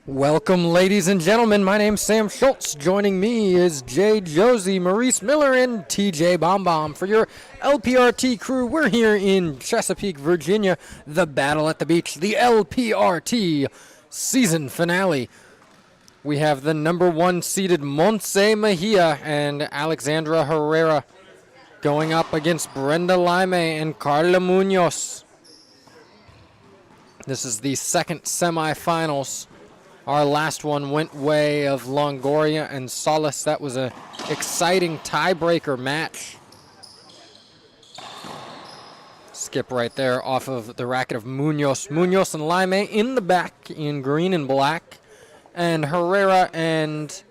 Welcome, ladies and gentlemen. My name's Sam Schultz. Joining me is Jay Josie, Maurice Miller, and TJ Bomb for your LPRT crew. We're here in Chesapeake, Virginia. The Battle at the Beach, the LPRT season finale. We have the number one seeded Montse Mejia and Alexandra Herrera going up against Brenda Laime and Carla Munoz. This is the second semifinals. Our last one went way of Longoria and Solis. That was an exciting tiebreaker match. Skip right there off of the racket of Munoz. Munoz and Laime in the back in green and black. And Herrera and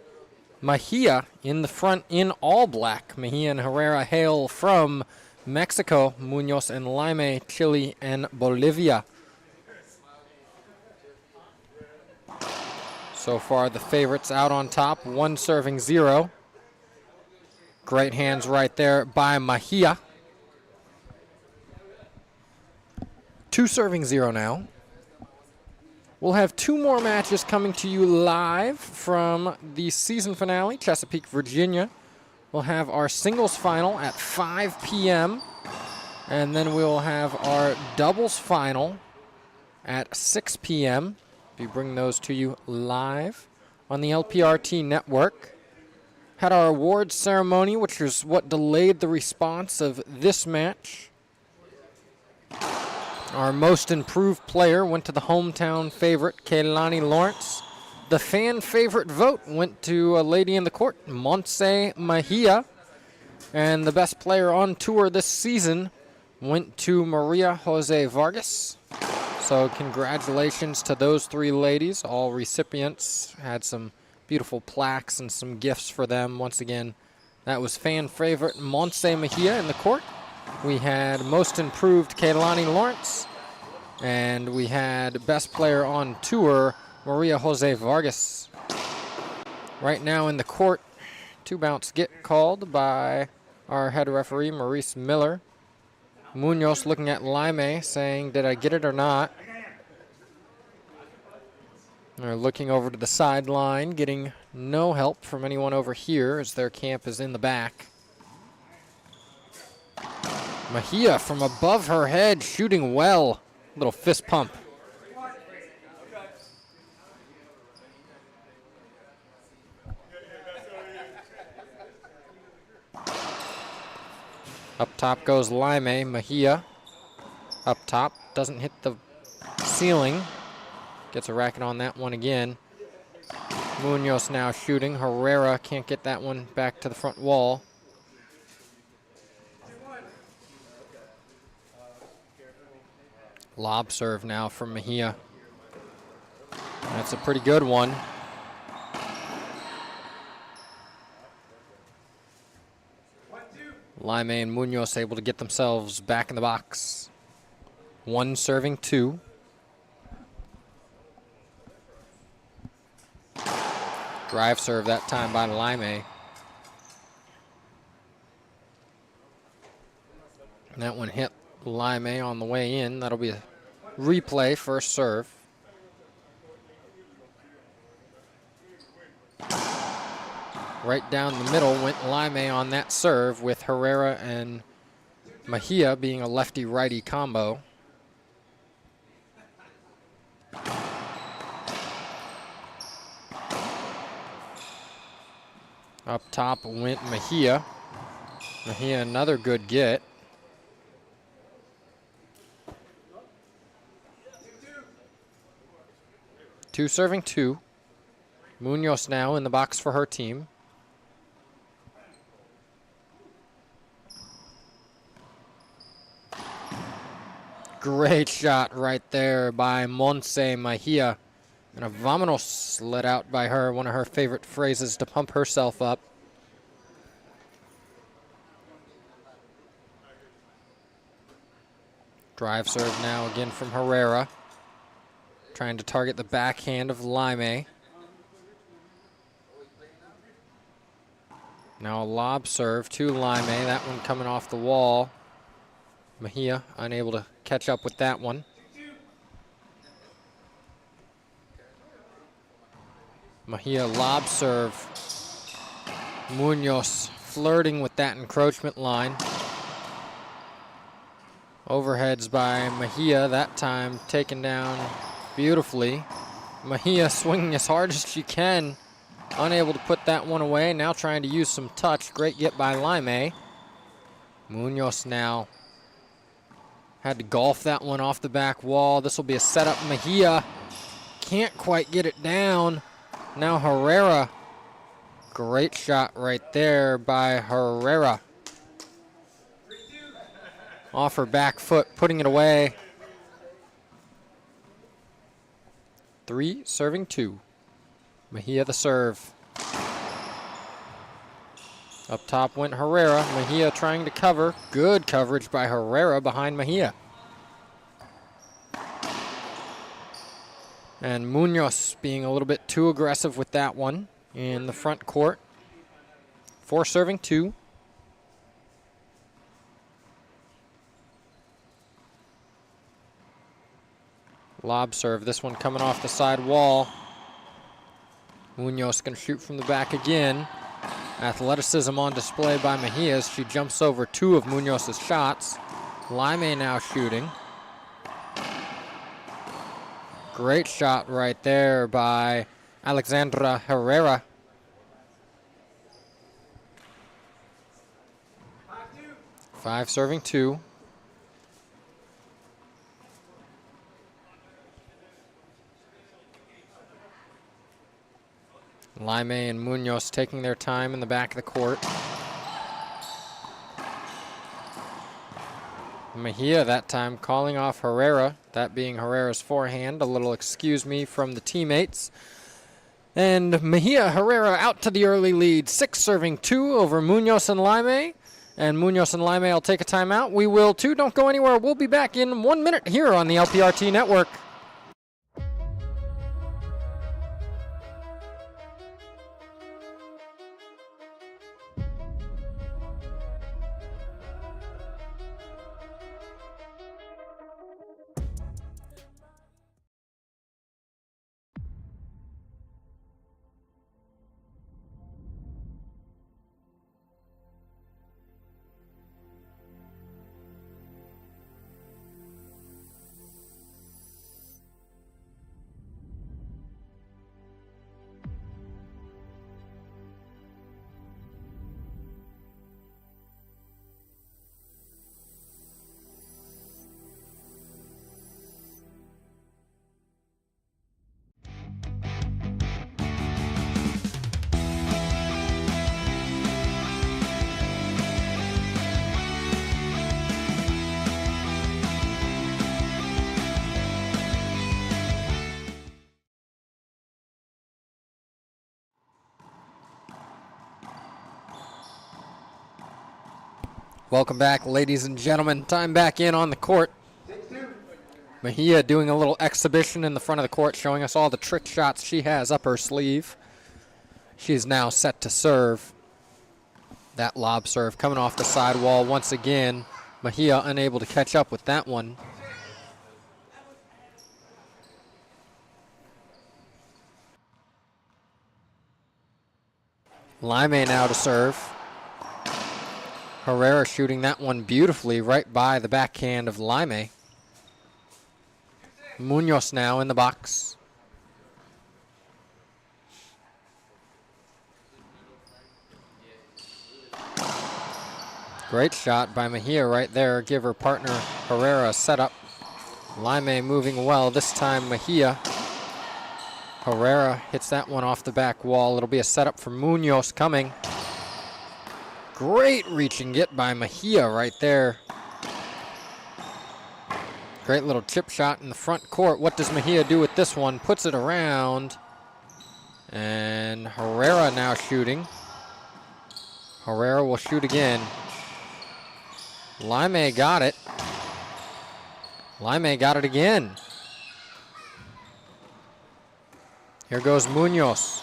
Mejia in the front in all black. Mejia and Herrera hail from Mexico. Munoz and Laime, Chile and Bolivia. So far, the favorites out on top, one serving 0. Great hands right there by Mejia. 2 serving 0 now. We'll have 2 more matches coming to you live from the season finale, Chesapeake, Virginia. We'll have our singles final at 5 p.m. And then we'll have our doubles final at 6 p.m. We bring those to you live on the LPRT network. Had our awards ceremony, which is what delayed the response of this match. Our most improved player went to the hometown favorite, Keilani Lawrence. The fan favorite vote went to a lady in the court, Montse Mejia. And the best player on tour this season went to Maria Jose Vargas. So congratulations to those 3 ladies. All recipients had some beautiful plaques and some gifts for them. Once again, that was fan favorite Montse Mejia in the court. We had most improved Keilani Lawrence. And we had best player on tour, Maria Jose Vargas. Right now in the court, 2 bounce get called by our head referee, Maurice Miller. Munoz looking at Laime, saying, did I get it or not? They're looking over to the sideline, getting no help from anyone over here as their camp is in the back. Mejia from above her head, shooting well. Little fist pump. Up top goes Laime. Mejia up top. Doesn't hit the ceiling. Gets a racket on that one again. Munoz now shooting. Herrera can't get that one back to the front wall. Lob serve now from Mejia. That's a pretty good one. Laime and Munoz able to get themselves back in the box. 1 serving 2. Drive serve that time by Laime. And that one hit Laime on the way in. That'll be a replay, first serve. Right down the middle went Laime on that serve, with Herrera and Mejia being a lefty-righty combo. Up top went Mejia. Mejia another good get. Two serving 2. Munoz now in the box for her team. Great shot right there by Montse Mejia. And a vámonos let out by her, one of her favorite phrases to pump herself up. Drive serve now again from Herrera. Trying to target the backhand of Laime. Now a lob serve to Laime. That one coming off the wall. Mejia unable to catch up with that one. Mejia lob serve. Munoz flirting with that encroachment line. Overheads by Mejia, that time taken down beautifully. Mejia swinging as hard as she can. Unable to put that one away. Now trying to use some touch. Great get by Laime. Munoz now had to golf that one off the back wall. This will be a setup. Mejia can't quite get it down. Now Herrera. Great shot right there by Herrera. Off her back foot, putting it away. 3 serving 2. Mejia the serve. Up top went Herrera. Mejia trying to cover. Good coverage by Herrera behind Mejia. And Munoz being a little bit too aggressive with that one in the front court. 4 serving 2. Lob serve. This one coming off the side wall. Munoz can shoot from the back again. Athleticism on display by Mejia as she jumps over 2 of Munoz's shots. Laime now shooting. Great shot right there by Alexandra Herrera. 5 serving 2. Laime and Munoz taking their time in the back of the court. Mejia that time calling off Herrera, that being Herrera's forehand. A little excuse me from the teammates. And Mejia Herrera out to the early lead. 6 serving 2 over Munoz and Laime. And Munoz and Laime will take a timeout. We will too. Don't go anywhere. We'll be back in 1 minute here on the LPRT Network. Welcome back, ladies and gentlemen. Time back in on the court. Mejia doing a little exhibition in the front of the court, showing us all the trick shots she has up her sleeve. She's now set to serve. That lob serve coming off the side wall once again. Mejia unable to catch up with that one. Laime now to serve. Herrera shooting that one beautifully right by the backhand of Laime. Munoz now in the box. Great shot by Mejia right there. Give her partner Herrera a setup. Laime moving well. This time Mejia. Herrera hits that one off the back wall. It'll be a setup for Munoz coming. Great reach and get by Mejia right there. Great little chip shot in the front court. What does Mejia do with this one? Puts it around. And Herrera now shooting. Herrera will shoot again. Laime got it. Laime got it again. Here goes Munoz.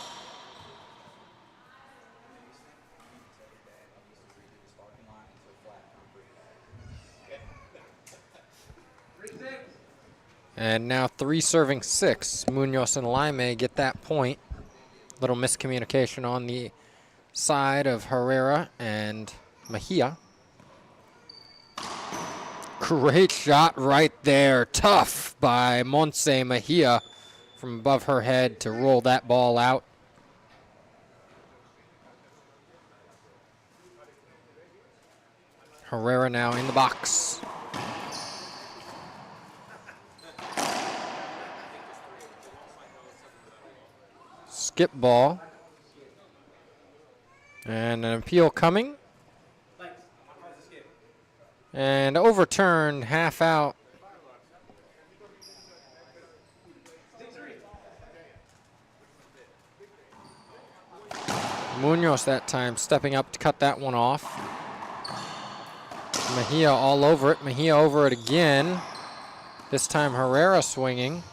And now 3 serving 6. Munoz and Laime get that point. Little miscommunication on the side of Herrera and Mejia. Great shot right there. Tough by Montse Mejia from above her head to roll that ball out. Herrera now in the box. Skip ball. And an appeal coming. And overturned, half out. Munoz that time stepping up to cut that one off. Mejia all over it. Mejia over it again. This time Herrera swinging.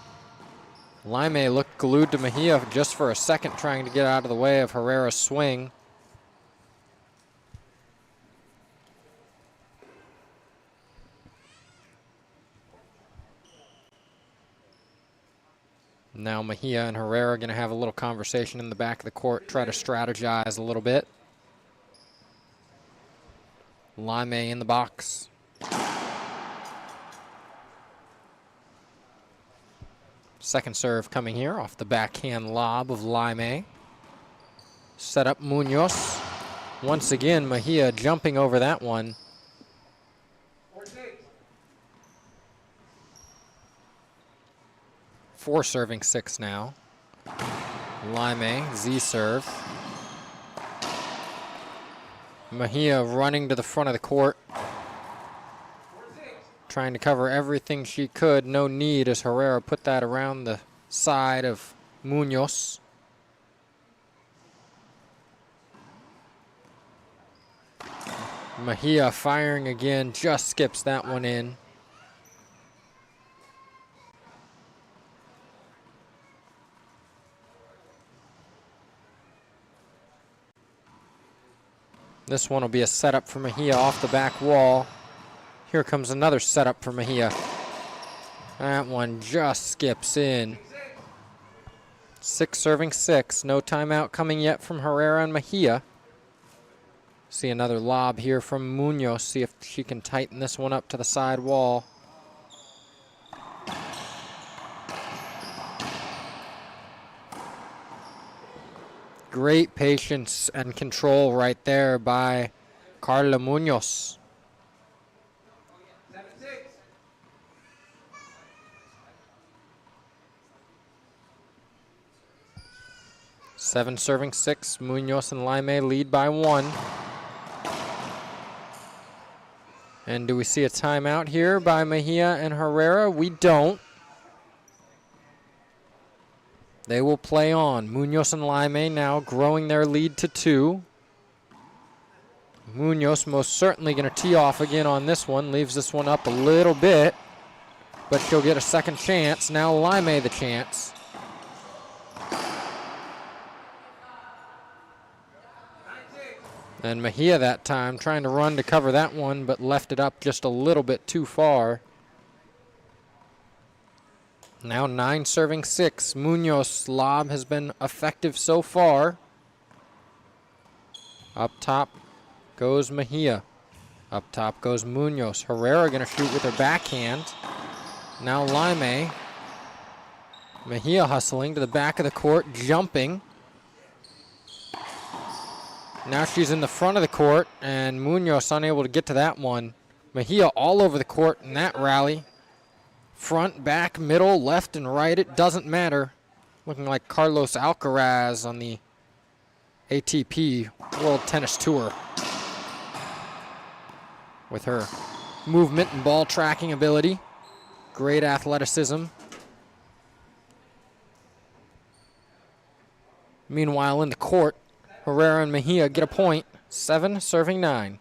Laime looked glued to Mejia just for a second, trying to get out of the way of Herrera's swing. Now Mejia and Herrera are going to have a little conversation in the back of the court, try to strategize a little bit. Laime in the box. Second serve coming here off the backhand lob of Laime. Set up Munoz. Once again, Mejia jumping over that one. Four serving six now. Laime, Z serve. Mejia running to the front of the court. Trying to cover everything she could. No need as Herrera put that around the side of Munoz. Mejia firing again, just skips that one in. This one will be a setup for Mejia off the back wall. Here comes another setup for Mejia. That one just skips in. Six serving six. No timeout coming yet from Herrera and Mejia. See another lob here from Munoz. See if she can tighten this one up to the side wall. Great patience and control right there by Carla Munoz. Seven serving six. Munoz and Laime lead by one. And do we see a timeout here by Mejia and Herrera? We don't. They will play on. Munoz and Laime now growing their lead to two. Munoz most certainly going to tee off again on this one. Leaves this one up a little bit. But she'll get a second chance. Now Laime the chance. And Mejia that time trying to run to cover that one, but left it up just a little bit too far. Now 9 serving 6. Munoz lob has been effective so far. Up top goes Mejia. Up top goes Munoz. Herrera going to shoot with her backhand. Now Laime. Mejia hustling to the back of the court, jumping. Now she's in the front of the court, and Munoz unable to get to that one. Mejia all over the court in that rally. Front, back, middle, left, and right, it doesn't matter. Looking like Carlos Alcaraz on the ATP World Tennis Tour. With her movement and ball tracking ability. Great athleticism. Meanwhile, in the court, Herrera and Mejia get a point. 7 serving 9.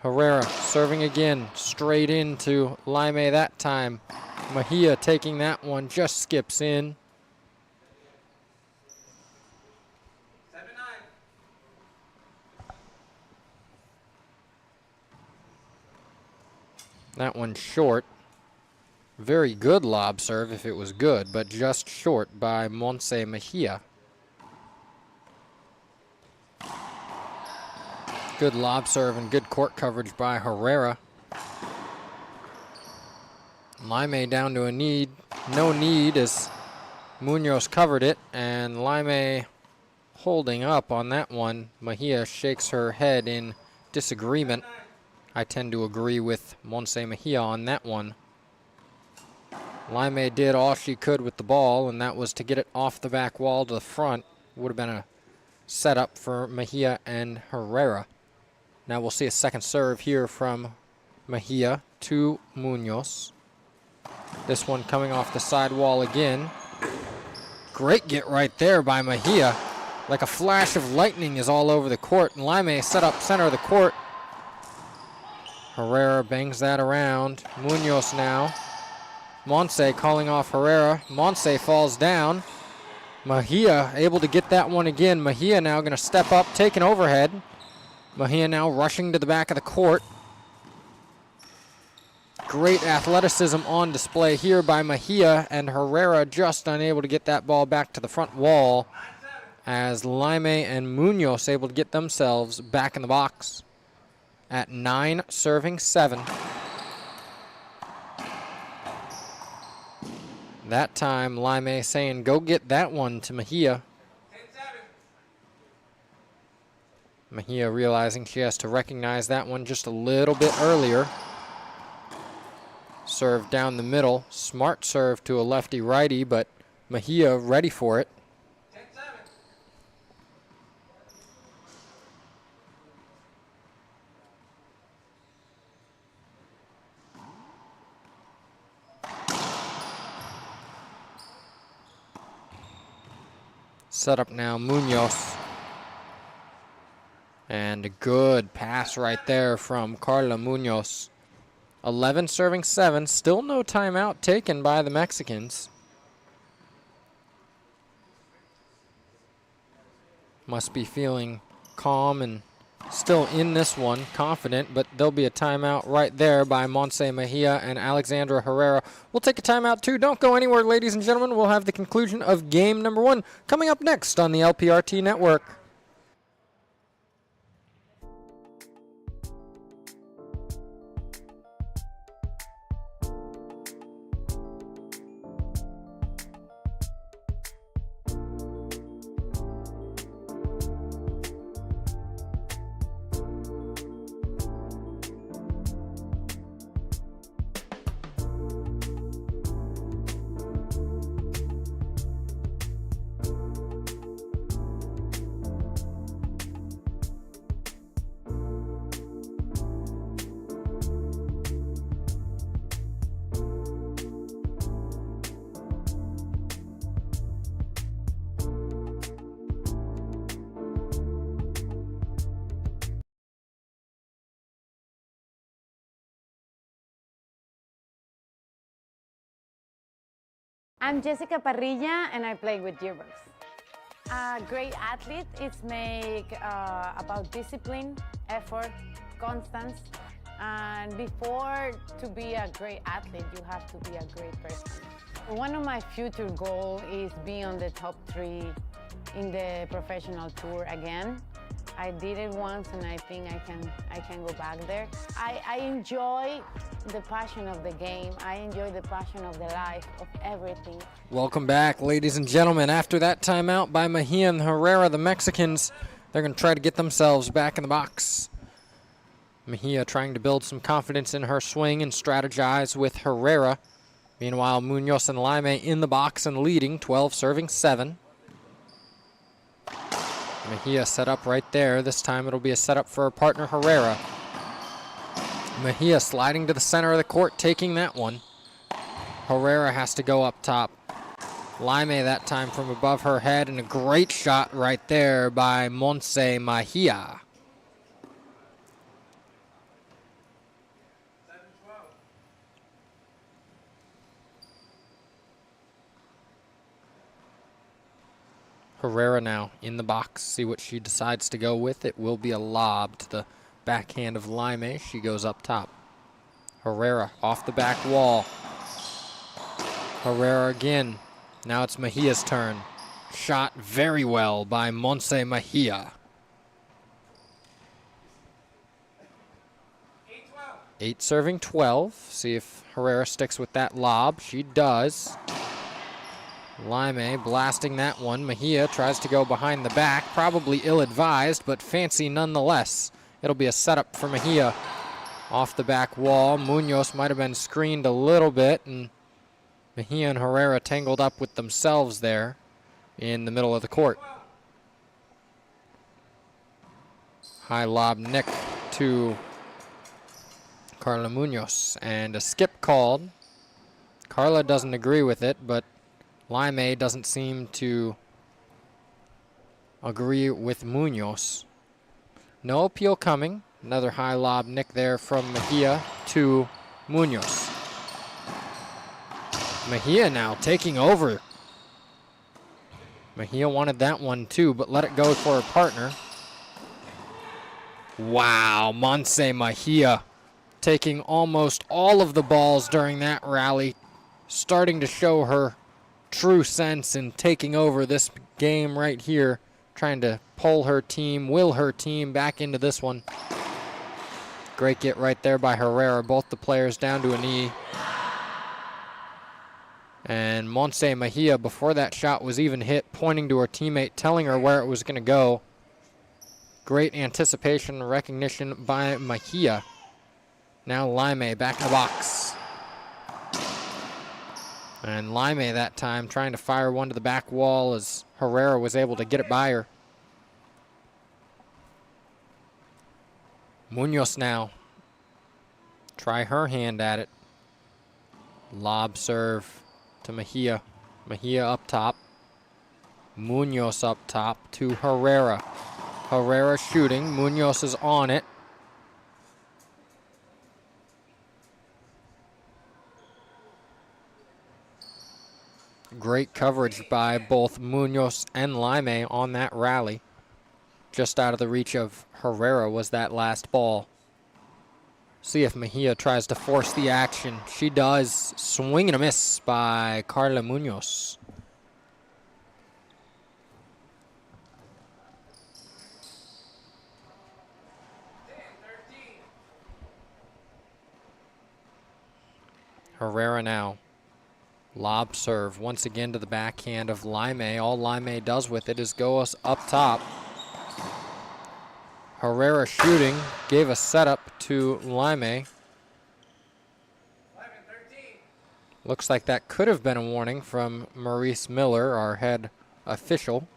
Herrera serving again, straight into Laime that time. Mejia taking that one, just skips in. 7-9. That one short. Very good lob serve if it was good, but just short by Monse Mejia. Good lob serve and good court coverage by Herrera. Laime down to a need. No need as Munoz covered it, and Laime holding up on that one. Mejia shakes her head in disagreement. I tend to agree with Monse Mejia on that one. Laime did all she could with the ball, and that was to get it off the back wall to the front. Would have been a setup for Mejia and Herrera. Now we'll see a second serve here from Mejia to Munoz. This one coming off the side wall again. Great get right there by Mejia. Like a flash of lightning is all over the court. And Laime set up center of the court. Herrera bangs that around. Munoz now. Monse calling off Herrera. Monse falls down. Mejia able to get that one again. Mejia now going to step up, take an overhead. Mejia now rushing to the back of the court. Great athleticism on display here by Mejia, and Herrera just unable to get that ball back to the front wall as Laime and Munoz able to get themselves back in the box at 9 serving 7. That time Laime saying go get that one to Mejia. Mejia realizing she has to recognize that one just a little bit earlier. Serve down the middle. Smart serve to a lefty-righty, but Mejia ready for it. Set up now Munoz. And a good pass right there from Carla Munoz. 11 serving 7. Still no timeout taken by the Mexicans. Must be feeling calm and still in this one, confident, but there'll be a timeout right there by Monse Mejia and Alexandra Herrera. We'll take a timeout too. Don't go anywhere, ladies and gentlemen. We'll have the conclusion of game number 1 coming up next on the LPRT Network. I'm Jessica Parrilla, and I play with Gearbox. A great athlete is about discipline, effort, constance, and before to be a great athlete, you have to be a great person. One of my future goals is be on the top 3 in the professional tour again. I did it once, and I think I can go back there. I enjoy the passion of the game. I enjoy the passion of the life, of everything. Welcome back, ladies and gentlemen. After that timeout by Mejia and Herrera, the Mexicans, they're going to try to get themselves back in the box. Mejia trying to build some confidence in her swing and strategize with Herrera. Meanwhile, Munoz and Laime in the box and leading, 12 serving 7. Mejia set up right there. This time it'll be a setup for her partner Herrera. Mejia sliding to the center of the court, taking that one. Herrera has to go up top. Laime that time from above her head, and a great shot right there by Monse Mejia. Herrera now in the box. See what she decides to go with. It will be a lob to the backhand of Laime. She goes up top. Herrera off the back wall. Herrera again. Now it's Mejia's turn. Shot very well by Monse Mejia. 8 serving 12. See if Herrera sticks with that lob. She does. Laime blasting that one. Mejia tries to go behind the back. Probably ill-advised, but fancy nonetheless. It'll be a setup for Mejia. Off the back wall. Munoz might have been screened a little bit, and Mejia and Herrera tangled up with themselves there in the middle of the court. High lob nick to Carla Munoz, and a skip called. Carla doesn't agree with it, but Laime doesn't seem to agree with Munoz. No appeal coming. Another high lob nick there from Mejia to Munoz. Mejia now taking over. Mejia wanted that one too, but let it go for her partner. Wow, Monse Mejia taking almost all of the balls during that rally, starting to show her true sense in taking over this game right here, trying to pull her team, will her team back into this one. Great get right there by Herrera, both the players down to a knee. And Monse Mejia, before that shot was even hit, pointing to her teammate, telling her where it was going to go. Great anticipation and recognition by Mejia. Now Laime back in the box. And Laime that time trying to fire one to the back wall as Herrera was able to get it by her. Munoz now. Try her hand at it. Lob serve to Mejia. Mejia up top. Munoz up top to Herrera. Herrera shooting. Munoz is on it. Great coverage by both Munoz and Laime on that rally. Just out of the reach of Herrera was that last ball. See if Mejia tries to force the action. She does. Swing and a miss by Carla Munoz. Herrera now. Lob serve once again to the backhand of Laime. All Laime does with it is go us up top. Herrera shooting, gave a setup to Laime. Looks like that could have been a warning from Maurice Miller, our head official,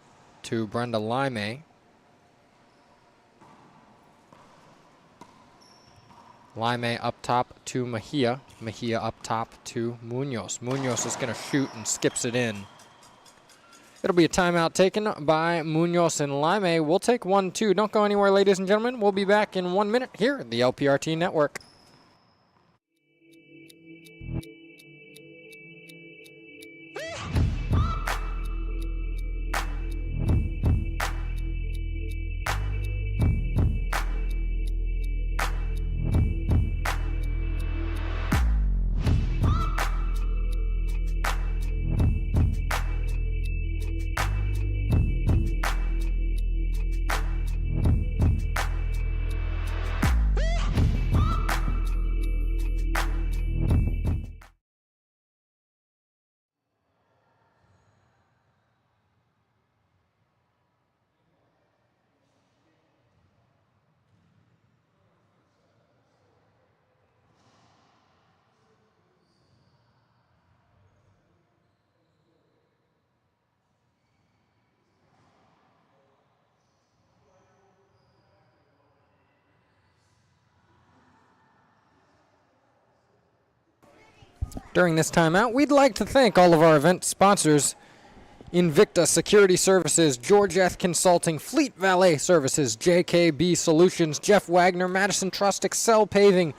to Brenda Laime. Laime up top to Mejia. Mejia up top to Munoz. Munoz is going to shoot and skips it in. It'll be a timeout taken by Munoz and Laime. We'll take 1-2. Don't go anywhere, ladies and gentlemen. We'll be back in 1 minute here at the LPRT Network. During this timeout, we'd like to thank all of our event sponsors: Invicta Security Services, George F. Consulting, Fleet Valet Services, JKB Solutions, Jeff Wagner, Madison Trust, Excel Paving,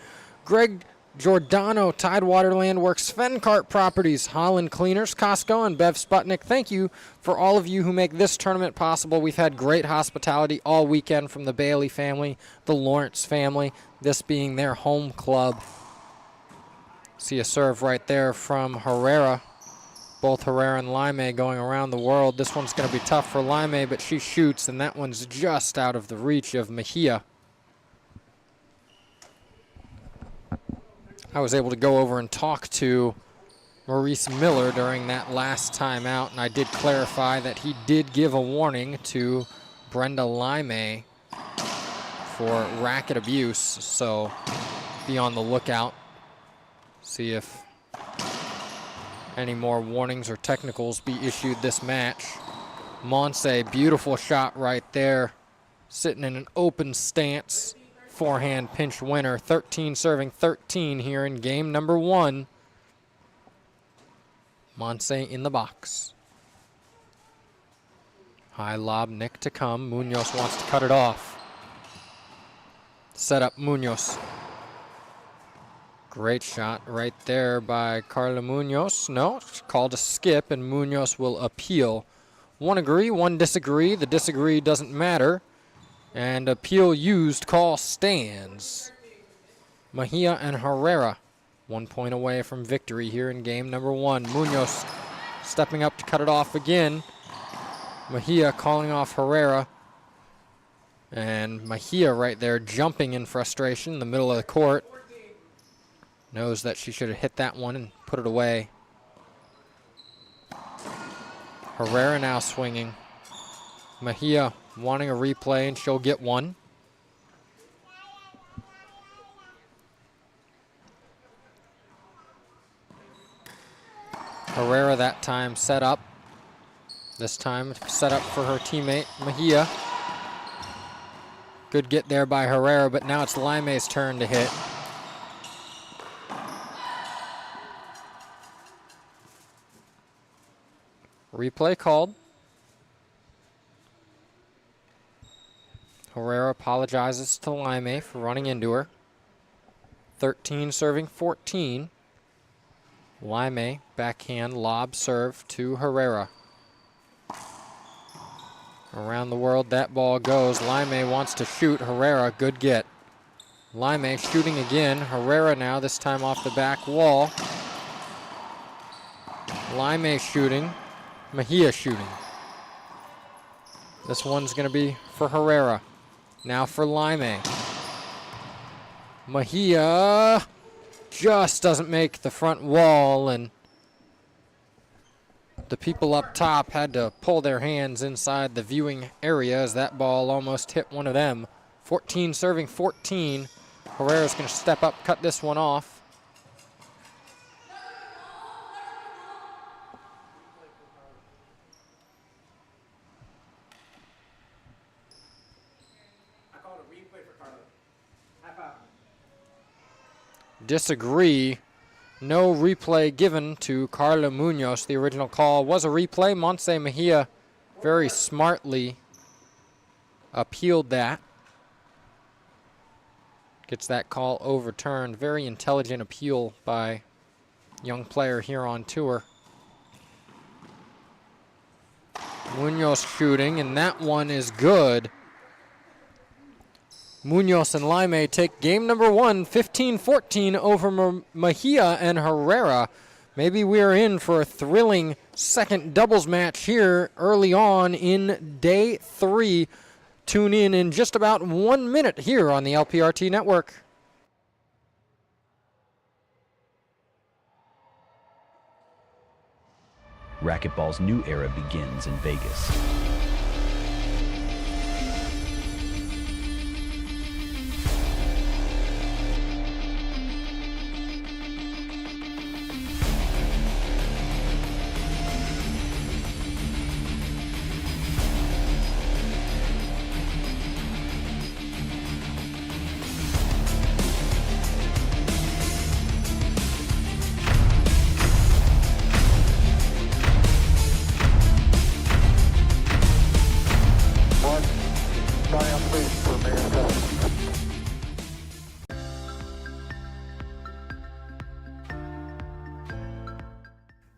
Greg Giordano, Tidewater Landworks, Fencart Properties, Holland Cleaners, Costco, and Bev Sputnik. Thank you for all of you who make this tournament possible. We've had great hospitality all weekend from the Bailey family, the Lawrence family, this being their home club. See a serve right there from Herrera. Both Herrera and Laime going around the world. This one's going to be tough for Laime, but she shoots, and that one's just out of the reach of Mejia. I was able to go over and talk to Maurice Miller during that last time out, and I did clarify that he did give a warning to Brenda Laime for racket abuse, so be on the lookout. See if any more warnings or technicals be issued this match. Monse, beautiful shot right there. Sitting in an open stance. Forehand pinch winner. 13 serving 13 here in game number 1. Monse in the box. High lob, Nick to come. Munoz wants to cut it off. Set up Munoz. Great shot right there by Carla Munoz. No, called a skip, and Munoz will appeal. One agree, one disagree. The disagree doesn't matter. And appeal used, call stands. Mejia and Herrera 1 point away from victory here in game number 1. Munoz stepping up to cut it off again. Mejia calling off Herrera. And Mejia right there jumping in frustration in the middle of the court. Knows that she should have hit that one and put it away. Herrera now swinging. Mejia wanting a replay, and she'll get one. Herrera that time set up. This time set up for her teammate, Mejia. Good get there by Herrera, but now it's Laime's turn to hit. Replay called. Herrera apologizes to Laime for running into her. 13 serving 14. Laime backhand lob serve to Herrera. Around the world that ball goes. Laime wants to shoot. Herrera, good get. Laime shooting again. Herrera now, this time off the back wall. Laime shooting. Mejia shooting. This one's going to be for Herrera. Now for Laime. Mejia just doesn't make the front wall, and the people up top had to pull their hands inside the viewing area as that ball almost hit one of them. 14 serving 14. Herrera's going to step up, cut this one off. Disagree. No replay given to Carla Munoz. The original call was a replay. Monse Mejia very smartly appealed that. Gets that call overturned. Very intelligent appeal by young player here on tour. Munoz shooting, and that one is good. Munoz and Laime take game number 1, 15-14 over Mejia and Herrera. Maybe we are in for a thrilling second doubles match here early on in day 3. Tune in just about 1 minute here on the LPRT network. Racquetball's new era begins in Vegas.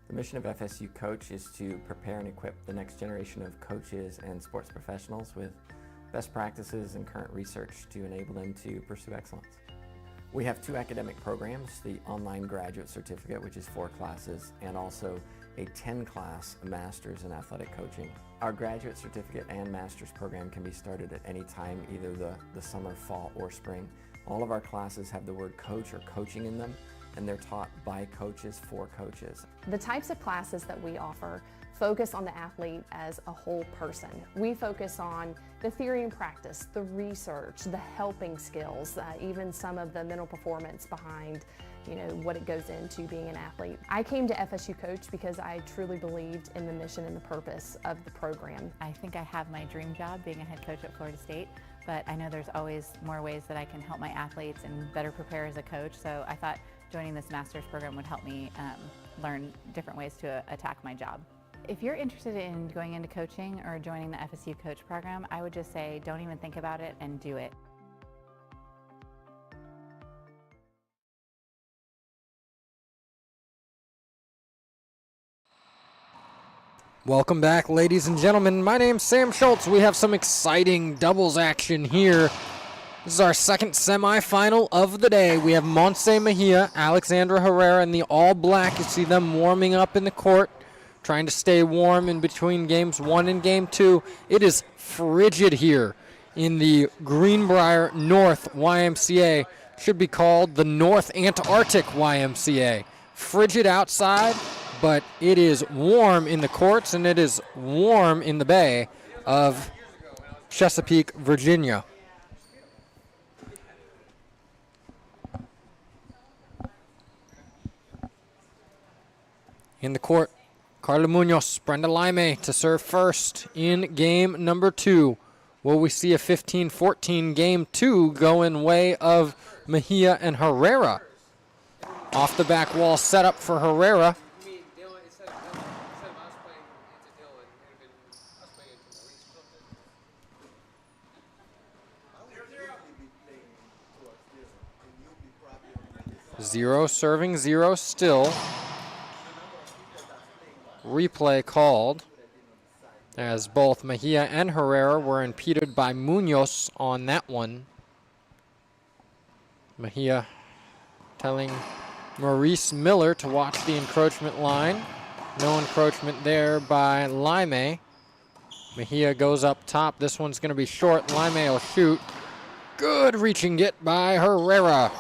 The mission of FSU Coach is to prepare and equip the next generation of coaches and sports professionals with best practices and current research to enable them to pursue excellence. We have 2 academic programs, the online graduate certificate, which is 4 classes, and also a 10 class master's in athletic coaching. Our graduate certificate and master's program can be started at any time, either the summer, fall, or spring. All of our classes have the word coach or coaching in them, and they're taught by coaches for coaches. The types of classes that we offer focus on the athlete as a whole person. We focus on the theory and practice, the research, the helping skills, even some of the mental performance behind what it goes into being an athlete. I came to FSU Coach because I truly believed in the mission and the purpose of the program. I think I have my dream job being a head coach at Florida State, but I know there's always more ways that I can help my athletes and better prepare as a coach, so I thought joining this master's program would help me learn different ways to attack my job. If you're interested in going into coaching or joining the FSU Coach program, I would just say don't even think about it and do it. Welcome back, ladies and gentlemen. My name's Sam Schultz. We have some exciting doubles action here. This is our second semifinal of the day. We have Montse Mejia, Alexandra Herrera, and the all-black. You see them warming up in the court, trying to stay warm in between games 1 and game 2. It is frigid here in the Greenbrier North YMCA. Should be called the North Antarctic YMCA. Frigid outside, but it is warm in the courts, and it is warm in the bay of Chesapeake, Virginia. In the court, Carla Munoz, Brenda Laime to serve first in game number 2. Will we see a 15-14 game 2 go in way of Mejia and Herrera? Off the back wall set up for Herrera. Zero serving, 0 still. Replay called as both Mejia and Herrera were impeded by Munoz on that one. Mejia telling Maurice Miller to watch the encroachment line. No encroachment there by Laime. Mejia goes up top. This one's going to be short. Laime will shoot. Good reaching it by Herrera.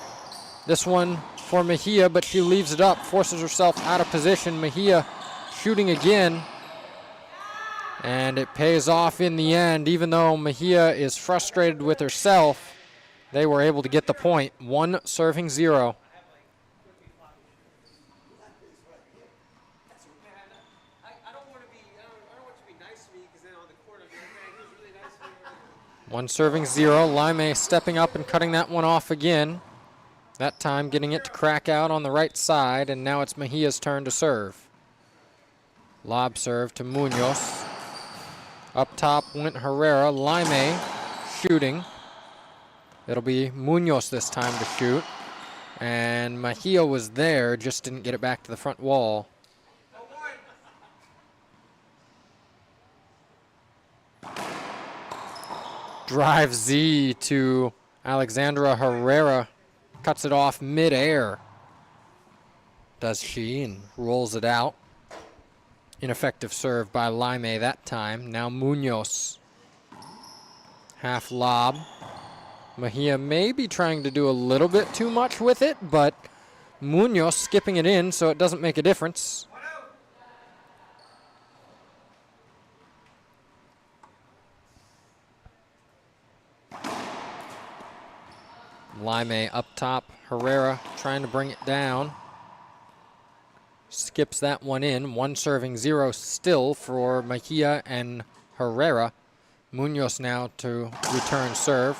This one for Mejia, but she leaves it up, forces herself out of position. Mejia shooting again, and it pays off in the end. Even though Mejia is frustrated with herself, they were able to get the point. 1 serving 0. One serving 0. Laime stepping up and cutting that one off again. That time getting it to crack out on the right side, and now it's Mejia's turn to serve. Lob serve to Munoz. Up top went Herrera. Laime shooting. It'll be Munoz this time to shoot. And Mejia was there, just didn't get it back to the front wall. Drive Z to Alexandra Herrera. Cuts it off midair. Does she, and rolls it out. Ineffective serve by Laime that time. Now Munoz. Half lob. Mejia may be trying to do a little bit too much with it, but Munoz skipping it in so it doesn't make a difference. Laime up top. Herrera trying to bring it down. Skips that one in. 1 serving 0 still for Mejia and Herrera. Munoz now to return serve.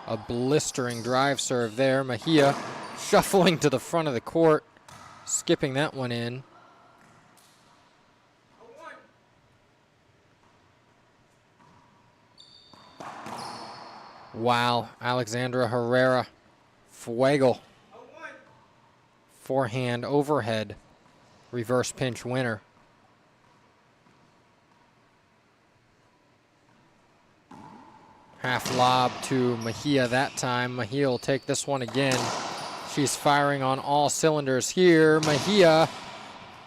A blistering drive serve there. Mejia shuffling to the front of the court. Skipping that one in. Wow, Alexandra Herrera. Fuego. Forehand overhead. Reverse pinch winner. Half lob to Mejia that time. Mejia will take this one again. She's firing on all cylinders here. Mejia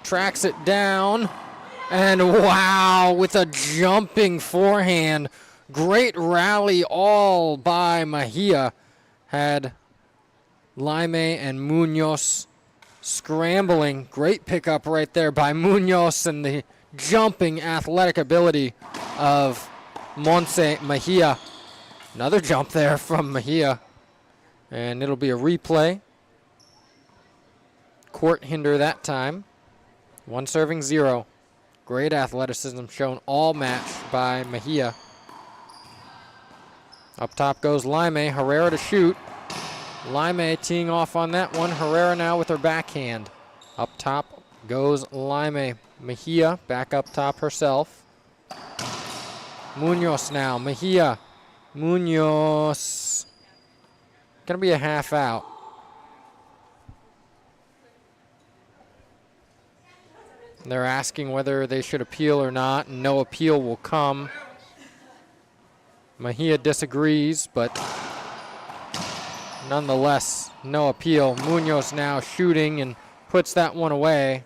tracks it down. And wow, with a jumping forehand. Great rally all by Mejia. Had Laime and Munoz scrambling. Great pickup right there by Munoz and the jumping athletic ability of Mejia. Another jump there from Mejia. And it'll be a replay. Court hinder that time. 1-0. Great athleticism shown all match by Mejia. Up top goes Laime. Herrera to shoot. Laime teeing off on that one. Herrera now with her backhand. Up top goes Laime. Mejia back up top herself. Munoz now. Mejia. Munoz. Gonna be a half out. They're asking whether they should appeal or not, and no appeal will come. Mejia disagrees, but nonetheless, no appeal. Munoz now shooting and puts that one away.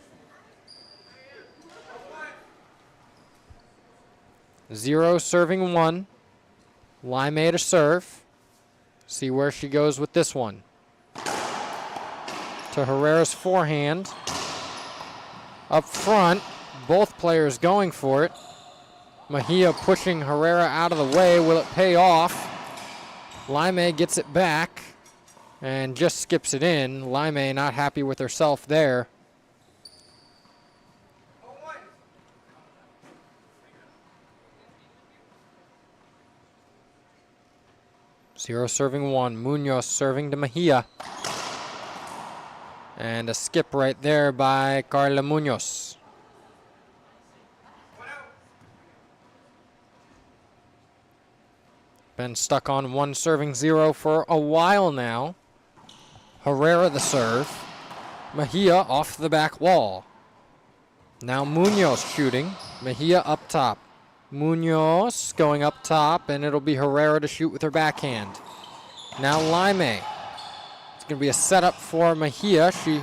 0 serving 1. Laime to serve. See where she goes with this one. To Herrera's forehand. Up front, both players going for it. Mejia pushing Herrera out of the way. Will it pay off? Laime gets it back and just skips it in. Laime not happy with herself there. Zero serving 1. Munoz serving to Mejia. And a skip right there by Carla Munoz. Been stuck on 1 serving 0 for a while now. Herrera the serve. Mejia off the back wall. Now Munoz shooting. Mejia up top. Munoz going up top, and it'll be Herrera to shoot with her backhand. Now Laime. It's going to be a setup for Mejia. She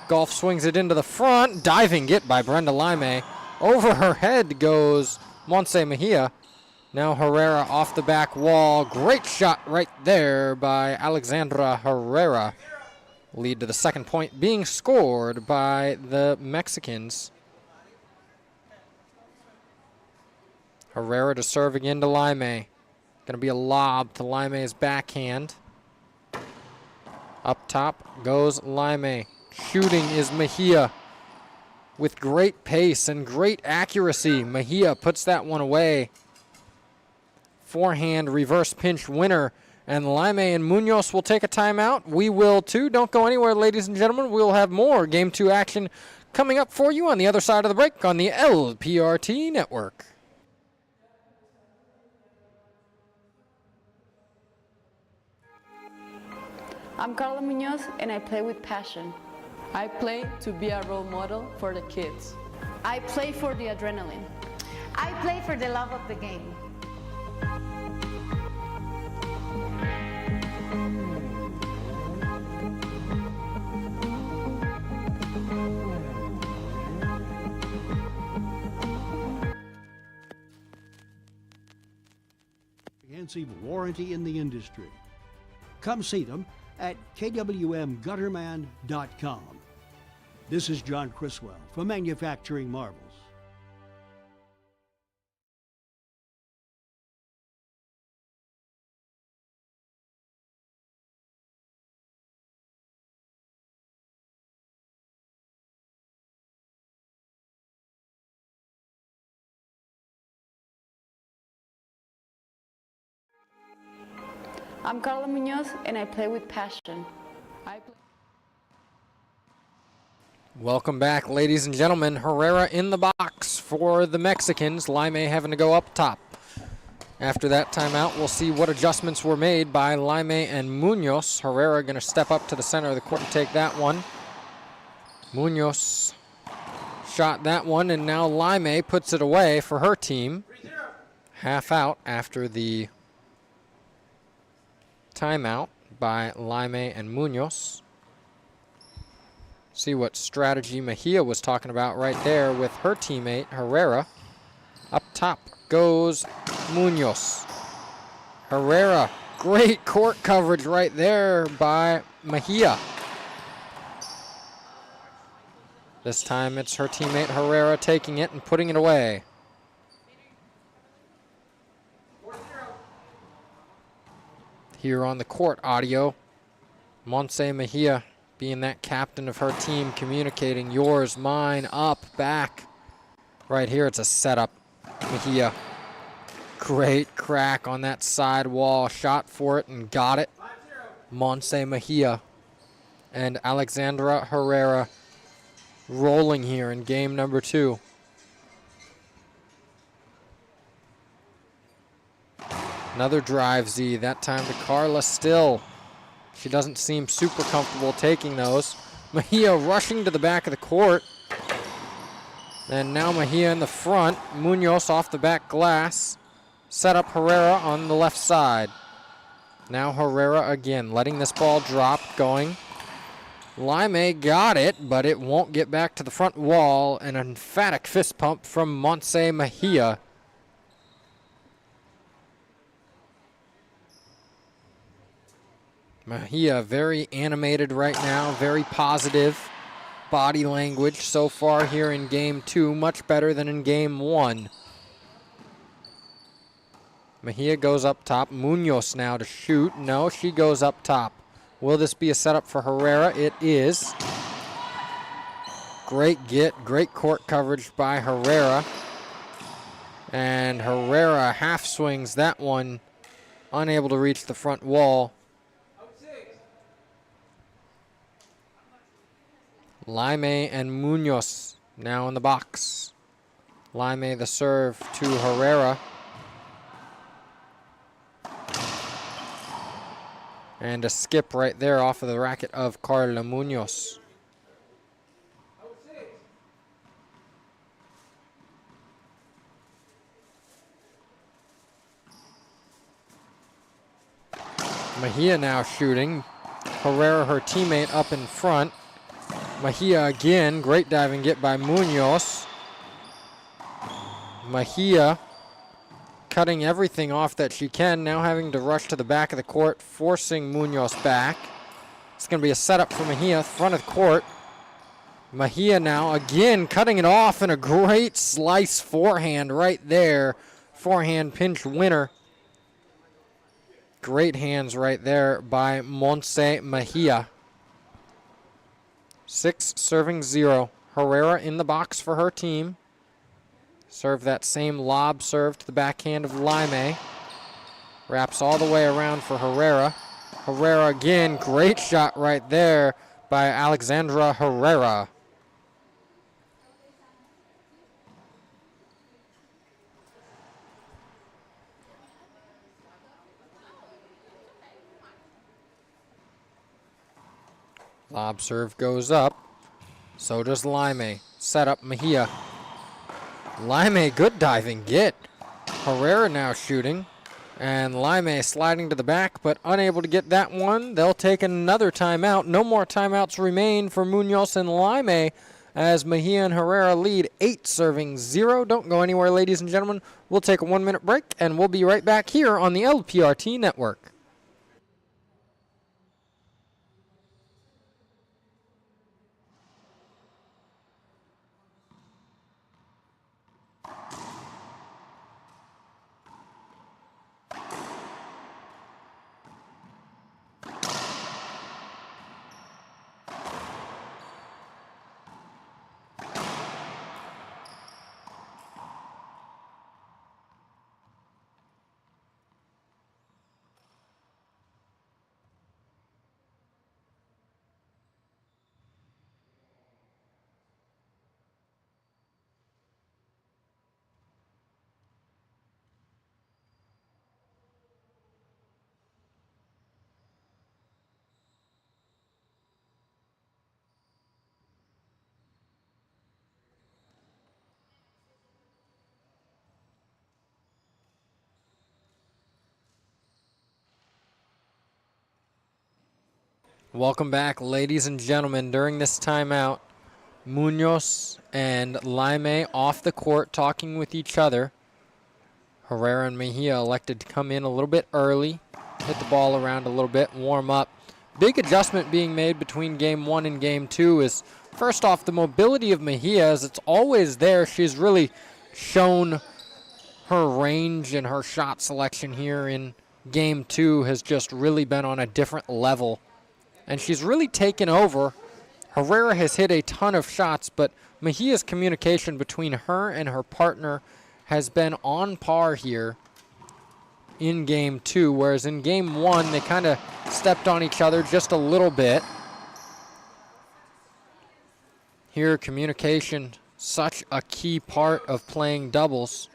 golf swings it into the front. Diving it by Brenda Laime. Over her head goes Montse Mejia. Now Herrera off the back wall. Great shot right there by Alexandra Herrera. Lead to the second point being scored by the Mexicans. Herrera to serve again to Laime. Going to be a lob to Laime's backhand. Up top goes Laime. Shooting is Mejia with great pace and great accuracy. Mejia puts that one away. Forehand reverse pinch winner. And Laime and Munoz will take a timeout. We will too. Don't go anywhere, ladies and gentlemen. We'll have more Game 2 action coming up for you on the other side of the break on the LPRT network. I'm Carla Munoz and I play with passion. I play to be a role model for the kids. I play for the adrenaline. I play for the love of the game. Comprehensive warranty in the industry. Come see them at kwmgutterman.com. This is John Criswell from Manufacturing Marvels. I'm Carla Munoz and I play with passion. Welcome back, ladies and gentlemen. Herrera in the box for the Mexicans. Laime having to go up top. After that timeout, we'll see what adjustments were made by Laime and Munoz. Herrera going to step up to the center of the court and take that one. Munoz shot that one, and now Laime puts it away for her team. Half out after the timeout by Laime and Munoz. See what strategy Mejia was talking about right there with her teammate, Herrera. Up top goes Munoz. Herrera, great court coverage right there by Mejia. This time it's her teammate Herrera taking it and putting it away. Here on the court audio, Montse Mejia being that captain of her team, communicating yours, mine, up, back. Right here it's a setup. Mejia, great crack on that side wall, shot for it and got it. Montse Mejia and Alexandra Herrera rolling here in game number 2. Another drive Z, that time to Carla Still. She doesn't seem super comfortable taking those. Mejia rushing to the back of the court. And now Mejia in the front. Munoz off the back glass. Set up Herrera on the left side. Now Herrera again, letting this ball drop, going. Laime got it, but it won't get back to the front wall. An emphatic fist pump from Montse Mejia. Mejia very animated right now, very positive body language so far here in game 2, much better than in game 1. Mejia goes up top. Munoz now to shoot. No, she goes up top. Will this be a setup for Herrera? It is. Great get, great court coverage by Herrera. And Herrera half swings that one, unable to reach the front wall. Laime and Munoz now in the box. Laime the serve to Herrera. And a skip right there off of the racket of Carla Munoz. Mejia now shooting. Herrera, her teammate, up in front. Mejia again, great diving get by Munoz. Mejia cutting everything off that she can, now having to rush to the back of the court, forcing Munoz back. It's going to be a setup for Mejia, front of the court. Mejia now again cutting it off, and a great slice forehand right there. Forehand pinch winner. Great hands right there by Montse Mejia. 6 serving 0. Herrera in the box for her team. Serve that same lob serve to the backhand of Laime. Wraps all the way around for Herrera. Herrera again, great shot right there by Alexandra Herrera. Lob serve goes up. So does Laime. Set up Mejia. Laime, good diving get. Herrera now shooting. And Laime sliding to the back, but unable to get that one. They'll take another timeout. No more timeouts remain for Munoz and Laime as Mejia and Herrera lead 8 serving 0. Don't go anywhere, ladies and gentlemen. We'll take a 1-minute break, and we'll be right back here on the LPRT Network. Welcome back, ladies and gentlemen. During this timeout, Munoz and Laime off the court talking with each other. Herrera and Mejia elected to come in a little bit early, hit the ball around a little bit, warm up. Big adjustment being made between game 1 and game 2 is, first off, the mobility of Mejia, as it's always there. She's really shown her range and her shot selection here in game 2 has just really been on a different level. And she's really taken over. Herrera has hit a ton of shots, but Mejia's communication between her and her partner has been on par here in game 2, whereas in game 1 they kind of stepped on each other just a little bit. Here, communication, such a key part of playing doubles.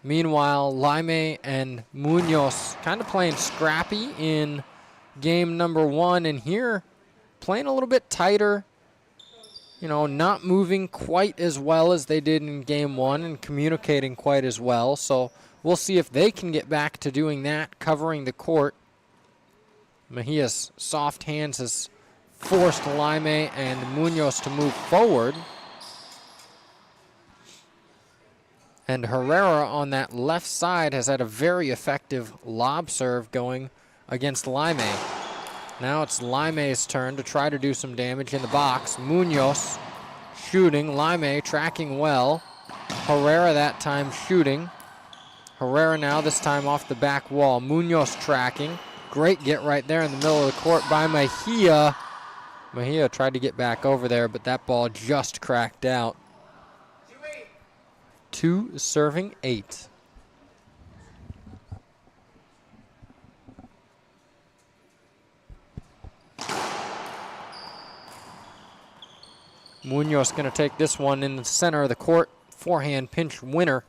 Meanwhile, Laime and Munoz kind of playing scrappy in game number 1, and here playing a little bit tighter, you know, not moving quite as well as they did in game 1 and communicating quite as well. So we'll see if they can get back to doing that, covering the court. Mejia's soft hands has forced Laime and Munoz to move forward. And Herrera on that left side has had a very effective lob serve going against Laime. Now it's Laime's turn to try to do some damage in the box. Munoz shooting, Laime tracking well. Herrera that time shooting. Herrera now this time off the back wall. Munoz tracking. Great get right there in the middle of the court by Mejia. Mejia tried to get back over there, but that ball just cracked out. 2 serving 8. Munoz going to take this one in the center of the court. Forehand pinch winner.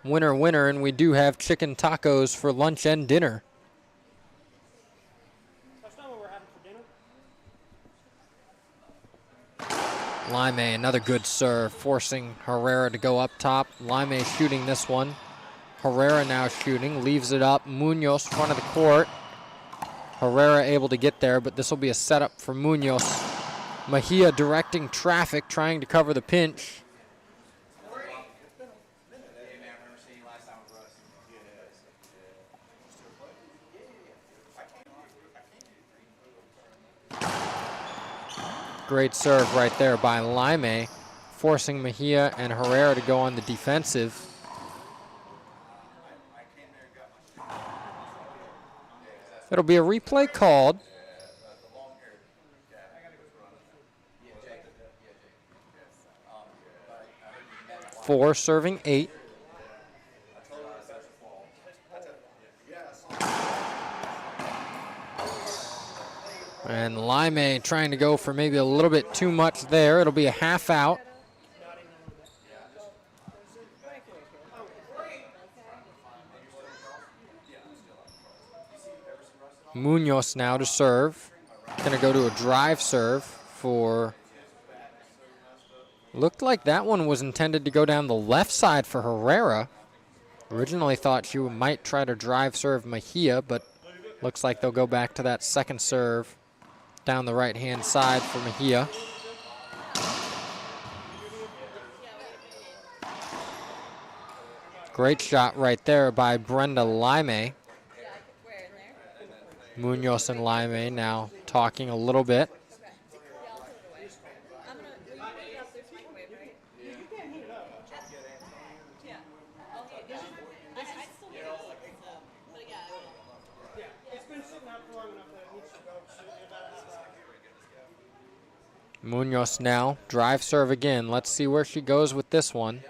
Winner, winner, and we do have chicken tacos for lunch and dinner. That's not what we're having for dinner. Laime, another good serve, forcing Herrera to go up top. Laime shooting this one. Herrera now shooting, leaves it up. Munoz, front of the court. Herrera able to get there, but this will be a setup for Munoz. Mejia directing traffic, trying to cover the pinch. Great serve right there by Laime, forcing Mejia and Herrera to go on the defensive. It'll be a replay called. Four serving 8. And Laime trying to go for maybe a little bit too much there. It'll be a half out. Munoz now to serve. Gonna go to a drive serve for, looked like that one was intended to go down the left side for Herrera. Originally thought she might try to drive serve Mejia, but looks like they'll go back to that second serve down the right-hand side for Mejia. Great shot right there by Brenda Laime. Munoz and Laime now talking a little bit. Munoz now, drive serve again. Let's see where she goes with this one.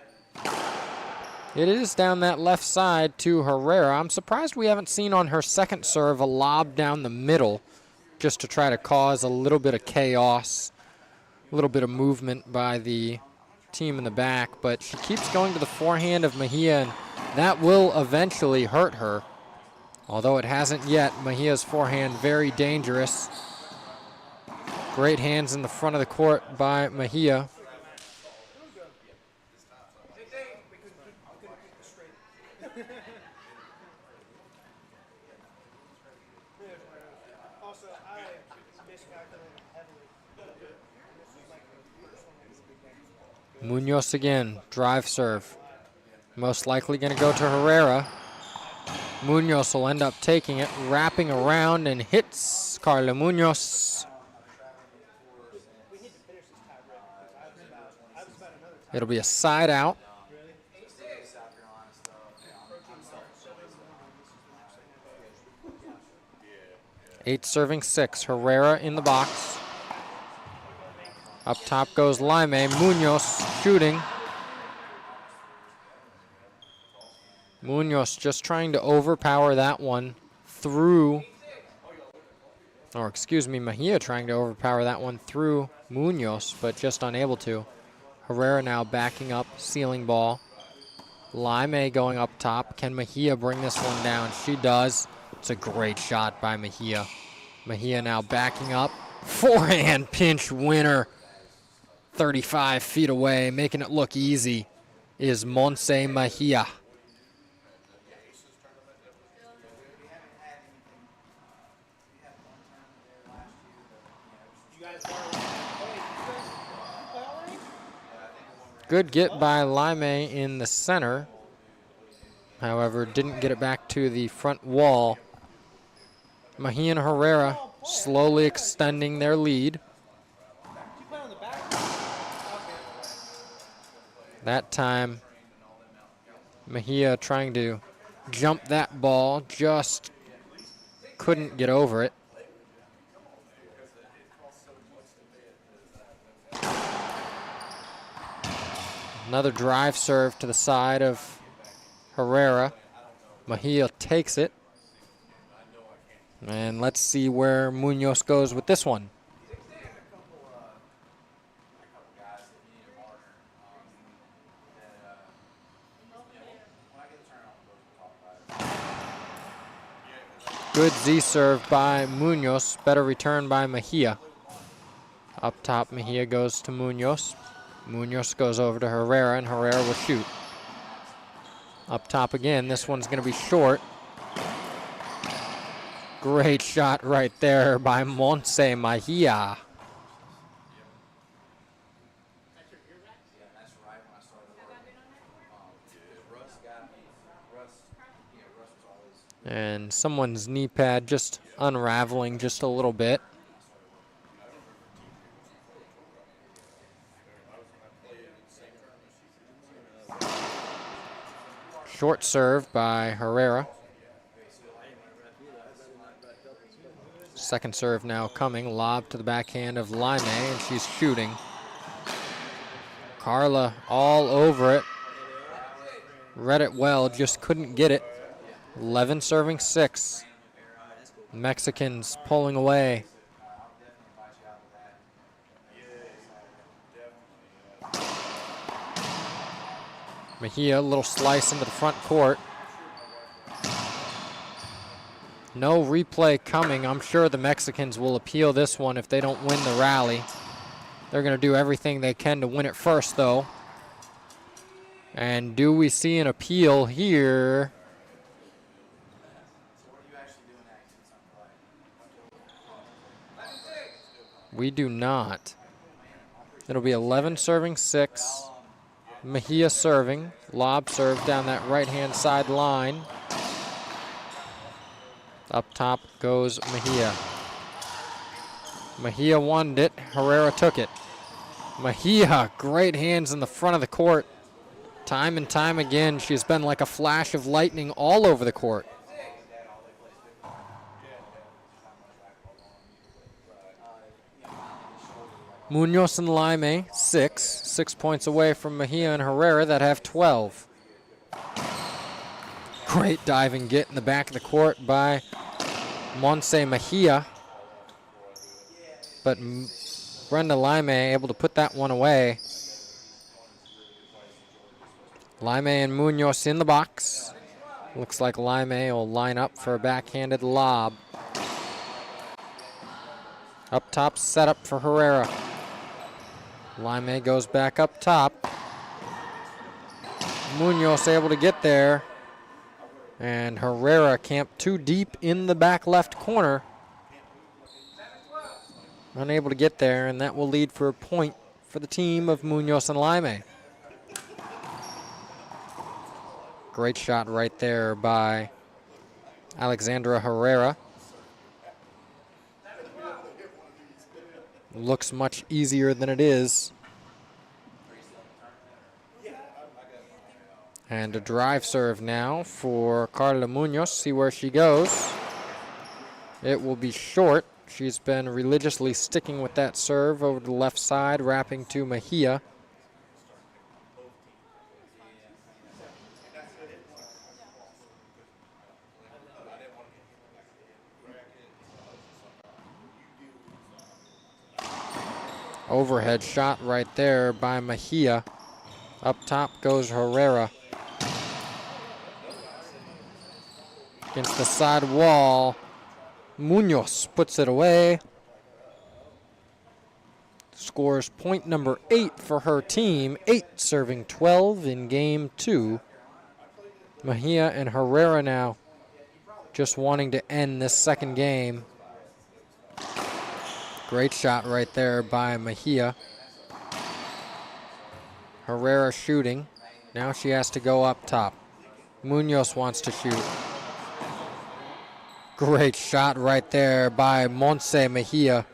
It is down that left side to Herrera. I'm surprised we haven't seen on her second serve a lob down the middle just to try to cause a little bit of chaos, a little bit of movement by the team in the back. But she keeps going to the forehand of Mejia, and that will eventually hurt her. Although it hasn't yet, Mejia's forehand very dangerous. Great hands in the front of the court by Mejia. Munoz again, drive serve. Most likely going to go to Herrera. Munoz will end up taking it, wrapping around, and hits Carla Munoz. It'll be a side out. Eight serving 6. Herrera in the box. Up top goes Laime. Munoz shooting. Munoz just trying to overpower that one through, or excuse me, Mejia trying to overpower that one through Munoz, but just unable to. Herrera now backing up, sealing ball. Laime going up top. Can Mejia bring this one down? She does. It's a great shot by Mejia. Mejia now backing up. Forehand pinch winner. 35 feet away, making it look easy, is Monse Mejia. Good get by Laime in the center. However, didn't get it back to the front wall. Mejia and Herrera slowly extending their lead. That time, Mejia trying to jump that ball, just couldn't get over it. Another drive serve to the side of Herrera. Mejia takes it. And let's see where Munoz goes with this one. Good Z serve by Munoz. Better return by Mejia. Up top, Mejia goes to Munoz. Munoz goes over to Herrera, and Herrera will shoot. Up top again. This one's going to be short. Great shot right there by Monse Mejia. And someone's knee pad just unraveling just a little bit. Short serve by Herrera. Second serve now coming. Lob to the backhand of Laime, and she's shooting. Carla all over it. Read it well, just couldn't get it. 11 serving 6. Mexicans pulling away. Mejia, a little slice into the front court. No replay coming. I'm sure the Mexicans will appeal this one if they don't win the rally. They're going to do everything they can to win it first, though. And do we see an appeal here? We do not. It'll be 11 serving 6. Mejia serving. Lob serve down that right-hand side line. Up top goes Mejia. Mejia wanted it. Herrera took it. Mejia, great hands in the front of the court. Time and time again, she's been like a flash of lightning all over the court. Munoz and Laime, 6. 6 points away from Mejia and Herrera that have 12. Great diving get in the back of the court by Monse Mejia. But Brenda Laime able to put that one away. Laime and Munoz in the box. Looks like Laime will line up for a backhanded lob. Up top, set up for Herrera. Laime goes back up top. Munoz able to get there. And Herrera camped too deep in the back left corner. unable to get there, and that will lead for a point for the team of Munoz and Laime. Great shot right there by Alexandra Herrera. Looks much easier than it is. And a drive serve now for Carla Munoz. See where she goes. It will be short. She's been religiously sticking with that serve over the left side, wrapping to Mejia. Overhead shot right there by Mejia. Up top goes Herrera. Against the side wall, Munoz puts it away. Scores point number 8 for her team. 8 serving 12 in game 2. Mejia and Herrera now just wanting to end this second game. Great shot right there by Mejia. Herrera shooting. Now she has to go up top. Munoz wants to shoot. Great shot right there by Montse Mejia.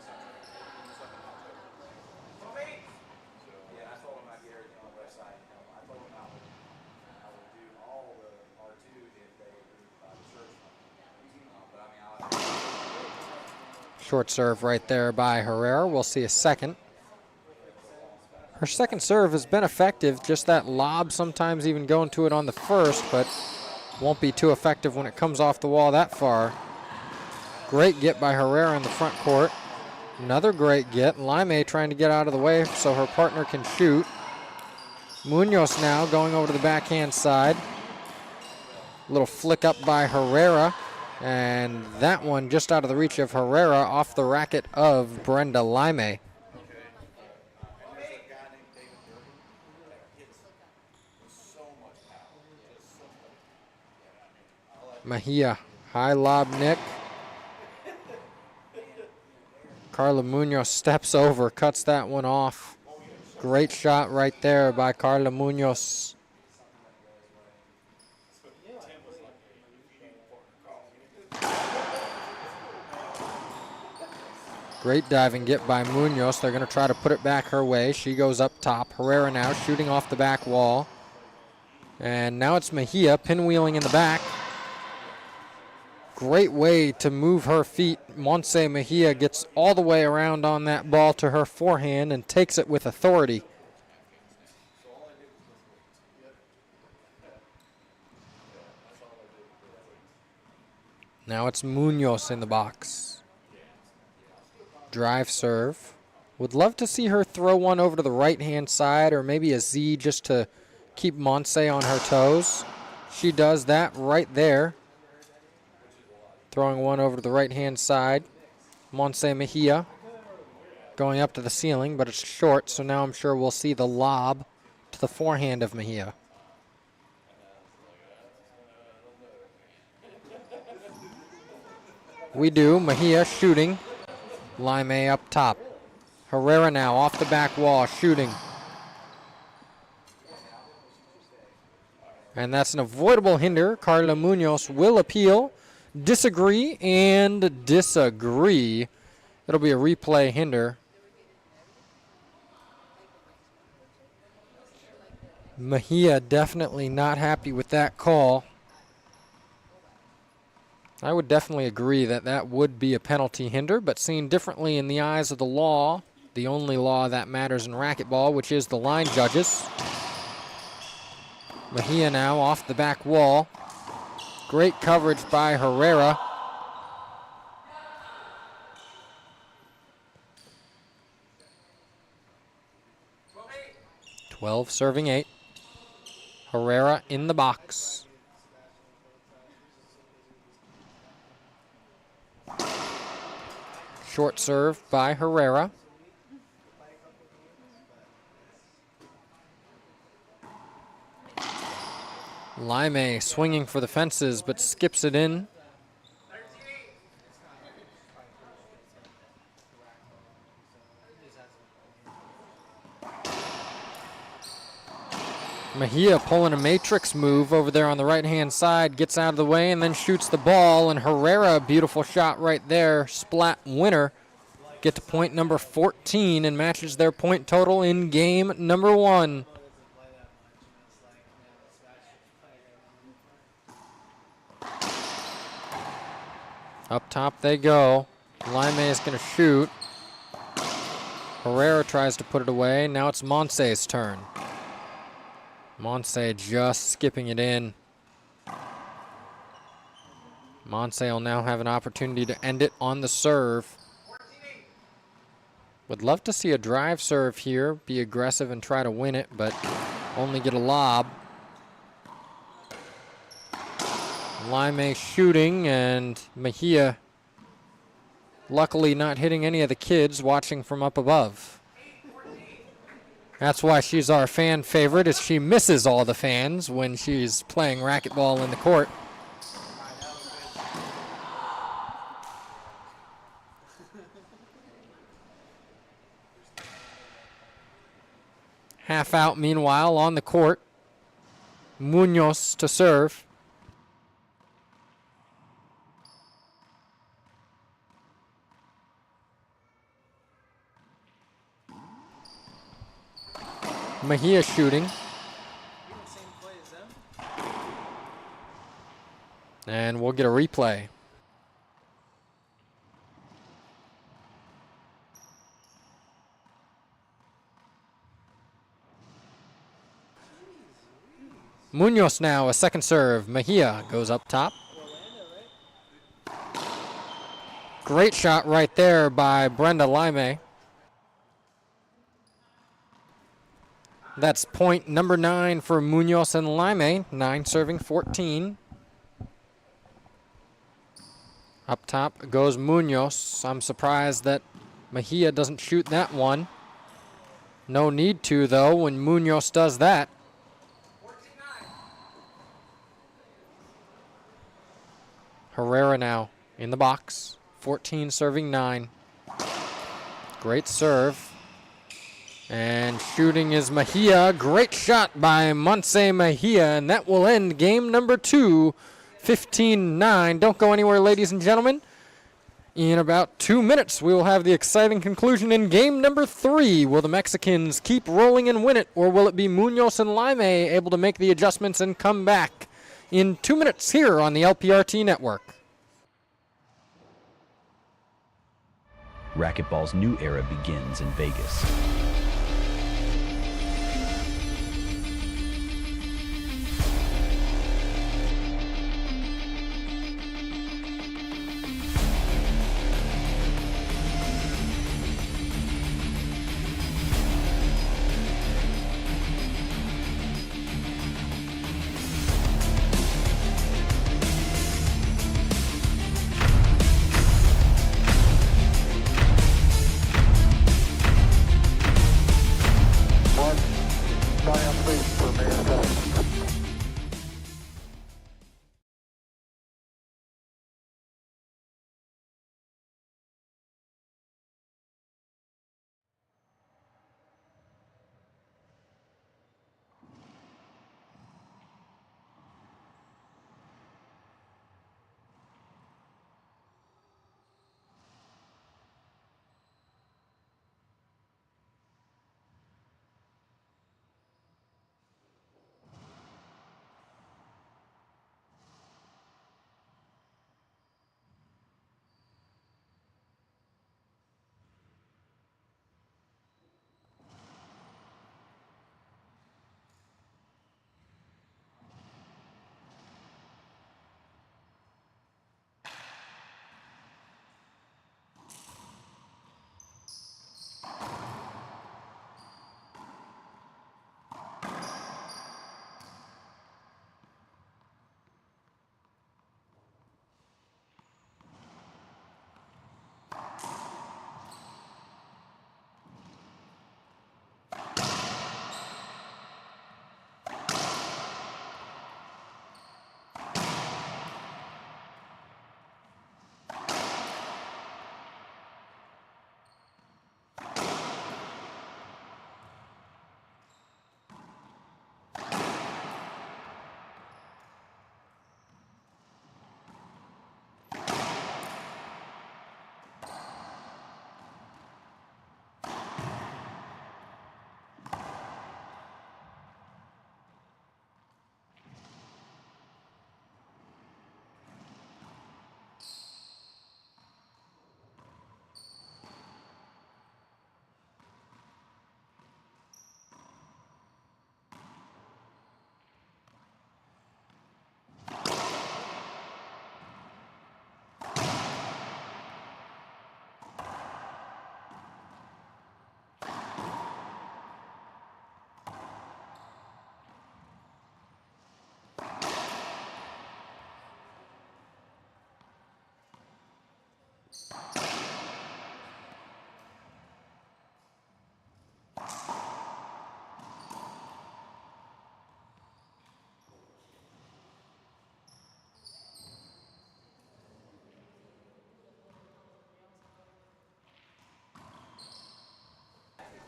Short serve right there by Herrera. We'll see a second. Her second serve has been effective, just that lob sometimes even going to it on the first, but won't be too effective when it comes off the wall that far. Great get by Herrera in the front court. Another great get. Laime trying to get out of the way so her partner can shoot. Munoz now going over to the backhand side. Little flick up by Herrera. And that one just out of the reach of Herrera off the racket of Brenda Laime. Mejia, high lob nick. Carla Munoz steps over, cuts that one off. Great shot right there by Carla Munoz. Great diving get by Munoz. They're going to try to put it back her way. She goes up top. Herrera now shooting off the back wall. And now it's Mejia pinwheeling in the back. Great way to move her feet. Montse Mejia gets all the way around on that ball to her forehand and takes it with authority. Now it's Munoz in the box. Drive serve. Would love to see her throw one over to the right-hand side or maybe a Z just to keep Montse on her toes. She does that right there. Throwing one over to the right-hand side. Montse Mejia going up to the ceiling, but it's short, so now I'm sure we'll see the lob to the forehand of Mejia. We do. Mejia shooting. Laime up top. Herrera now off the back wall shooting. And that's an avoidable hinder. Carla Munoz will appeal. Disagree and disagree. It'll be a replay hinder. Mejia definitely not happy with that call. I would definitely agree that that would be a penalty hinder, but seen differently in the eyes of the law, the only law that matters in racquetball, which is the line judges. Mejia now off the back wall. Great coverage by Herrera. (12 serving 8). Herrera in the box. Short serve by Herrera. Laime swinging for the fences, but skips it in. Mejia pulling a matrix move over there on the right-hand side, gets out of the way and then shoots the ball, and Herrera, beautiful shot right there, splat winner. Get to point number 14 and matches their point total in game number 1. Up top they go. Laime is going to shoot. Herrera tries to put it away. Now it's Monse's turn. Monse just skipping it in. Monse will now have an opportunity to end it on the serve. Would love to see a drive serve here, be aggressive and try to win it, but only get a lob. Laime shooting, and Mejia luckily not hitting any of the kids, watching from up above. That's why she's our fan favorite, is she misses all the fans when she's playing racquetball in the court. Half out, meanwhile, on the court. Munoz to serve. Mejia shooting. And we'll get a replay. Munoz now, a second serve. Mejia goes up top. Great shot right there by Brenda Laime. That's point number 9 for Munoz and Laime. 9 serving 14. Up top goes Munoz. I'm surprised that Mejia doesn't shoot that one. No need to, though, when Munoz does that. Herrera now in the box. 14 serving 9. Great serve. And shooting is Mejia. Great shot by Monse Mejia, and that will end game number 2, 15-9. Don't go anywhere, ladies and gentlemen. In about 2 minutes, we will have the exciting conclusion in game number 3. Will the Mexicans keep rolling and win it, or will it be Munoz and Laime able to make the adjustments and come back? In 2 minutes here on the LPRT Network. Racquetball's new era begins in Vegas.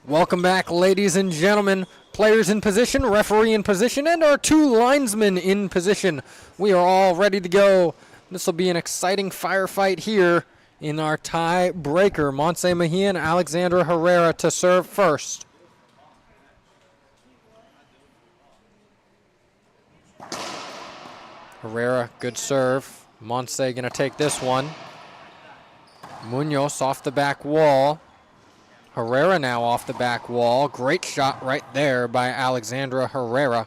Welcome back, ladies and gentlemen. Players in position, referee in position, and our two linesmen in position. We are all ready to go. This will be an exciting firefight here in our tie-breaker. Montse Mejia and Alexandra Herrera to serve first. Herrera, good serve. Montse going to take this one. Munoz off the back wall. Herrera now off the back wall. Great shot right there by Alexandra Herrera.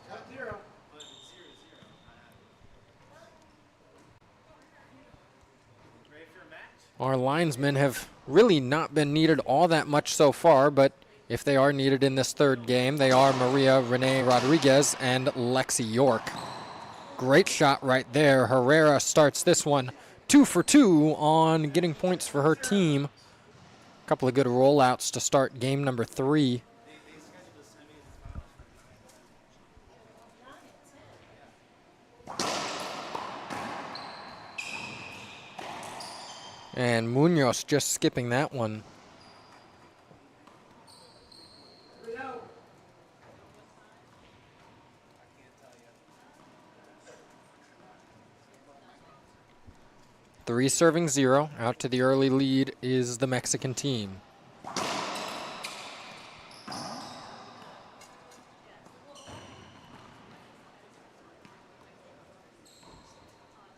Our linesmen have really not been needed all that much so far, but if they are needed in this third game, they are Maria Renee Rodriguez and Lexi York. Great shot right there. Herrera starts this one 2 for 2 on getting points for her team. Couple of good rollouts to start game number 3. And Munoz just skipping that one. Three serving 0. Out to the early lead is the Mexican team.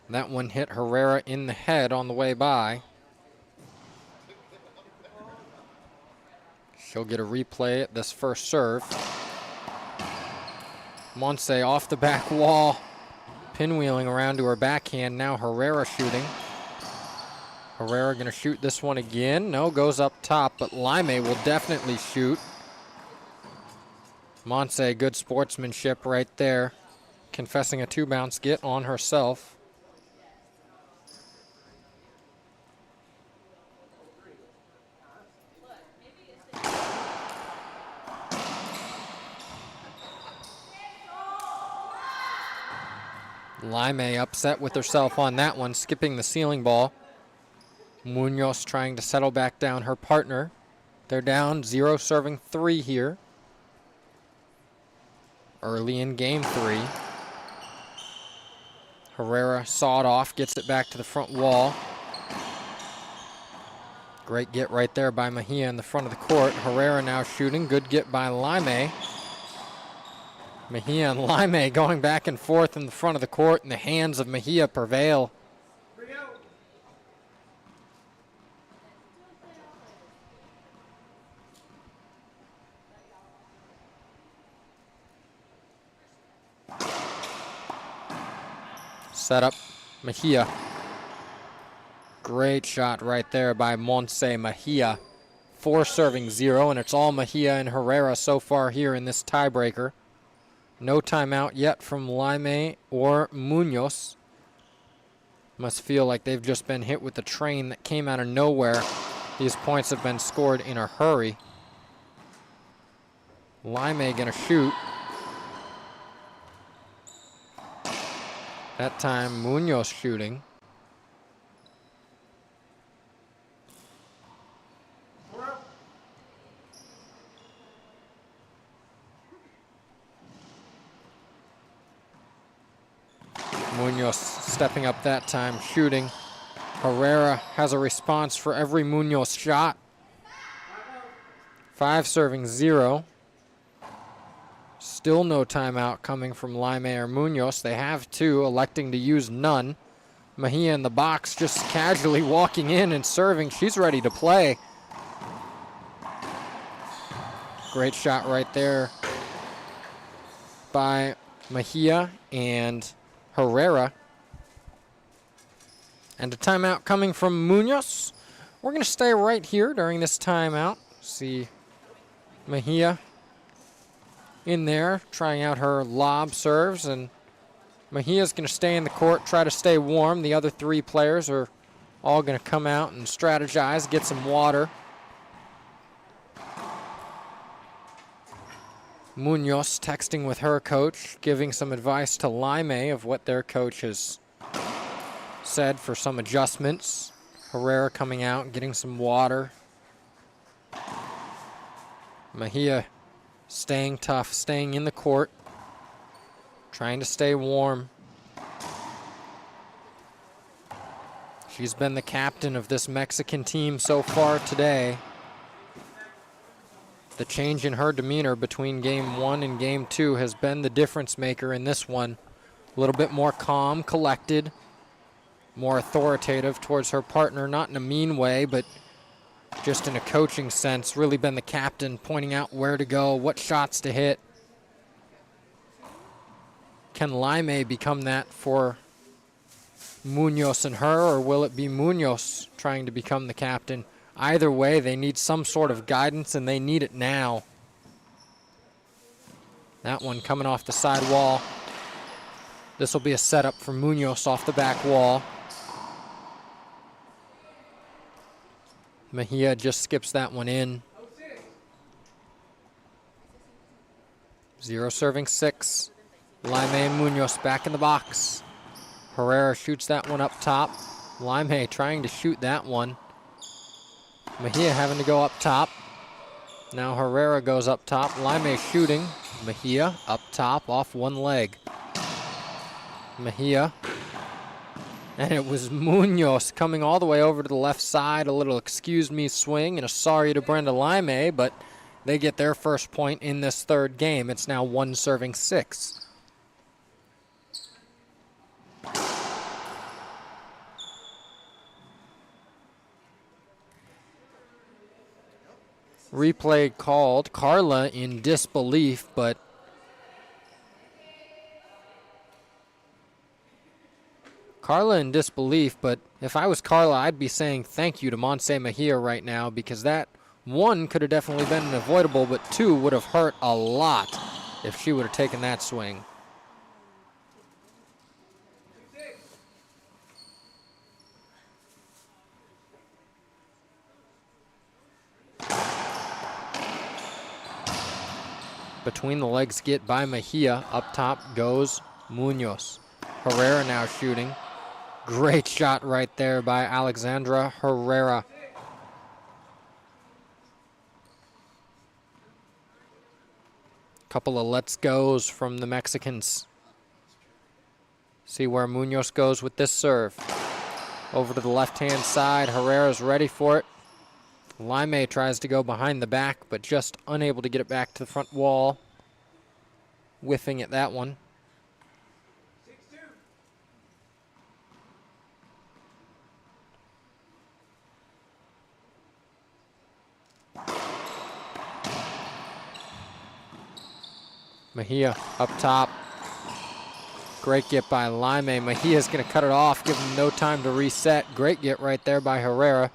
That one hit Herrera in the head on the way by. She'll get a replay at this first serve. Montse off the back wall, pinwheeling around to her backhand. Now Herrera shooting. Herrera going to shoot this one again. No, goes up top, but Laime will definitely shoot. Montse, good sportsmanship right there. Confessing a 2-bounce get on herself. Laime upset with herself on that one, skipping the ceiling ball. Munoz trying to settle back down her partner. They're down 0 serving 3 here. Early in game 3. Herrera sawed off, gets it back to the front wall. Great get right there by Mejia in the front of the court. Herrera now shooting, good get by Laime. Mejia and Laime going back and forth in the front of the court, and the hands of Mejia prevail. Set up Mejia. Great shot right there by Montse Mejia. 4 serving 0, and it's all Mejia and Herrera so far here in this tiebreaker. No timeout yet from Laime or Munoz. Must feel like they've just been hit with a train that came out of nowhere. These points have been scored in a hurry. Laime gonna shoot. That time Munoz shooting. Munoz stepping up that time, shooting. Herrera has a response for every Munoz shot. 5 serving 0. Still no timeout coming from Laime or Munoz. They have 2, electing to use none. Mejia in the box, just casually walking in and serving. She's ready to play. Great shot right there by Mejia and Herrera. And a timeout coming from Munoz. We're going to stay right here during this timeout. See Mejia in there trying out her lob serves, and Mejia's going to stay in the court, try to stay warm. The other 3 players are all going to come out and strategize, get some water. Munoz texting with her coach, giving some advice to Laime of what their coach has said for some adjustments. Herrera coming out, getting some water. Mejia staying tough, staying in the court, trying to stay warm. She's been the captain of this Mexican team so far today. The change in her demeanor between game 1 and game 2 has been the difference maker in this one. A little bit more calm, collected, more authoritative towards her partner, not in a mean way, but just in a coaching sense. Really been the captain, pointing out where to go, what shots to hit. Can Laime become that for Munoz and her, or will it be Munoz trying to become the captain? Either way, they need some sort of guidance, and they need it now. That one coming off the side wall. This will be a setup for Munoz off the back wall. Mejia just skips that one in. 0 serving 6. Laime and Munoz back in the box. Herrera shoots that one up top. Laime trying to shoot that one. Mejia having to go up top. Now Herrera goes up top. Laime shooting. Mejia up top off one leg. Mejia. And it was Munoz coming all the way over to the left side. A little excuse me swing and a sorry to Brenda Laime, but they get their first point in this third game. It's now 1 serving 6. Replay called. Carla in disbelief, but if I was Carla, I'd be saying thank you to Montse Mejia right now, because that 1 could have definitely been an avoidable, but 2 would have hurt a lot if she would have taken that swing. Between the legs get by Mejia. Up top goes Munoz. Herrera now shooting. Great shot right there by Alexandra Herrera. Couple of let's goes from the Mexicans. See where Munoz goes with this serve. Over to the left-hand side. Herrera's ready for it. Laime tries to go behind the back, but just unable to get it back to the front wall. Whiffing at that one. Mejia up top. Great get by Laime. Mejia's going to cut it off, give him no time to reset. Great get right there by Herrera.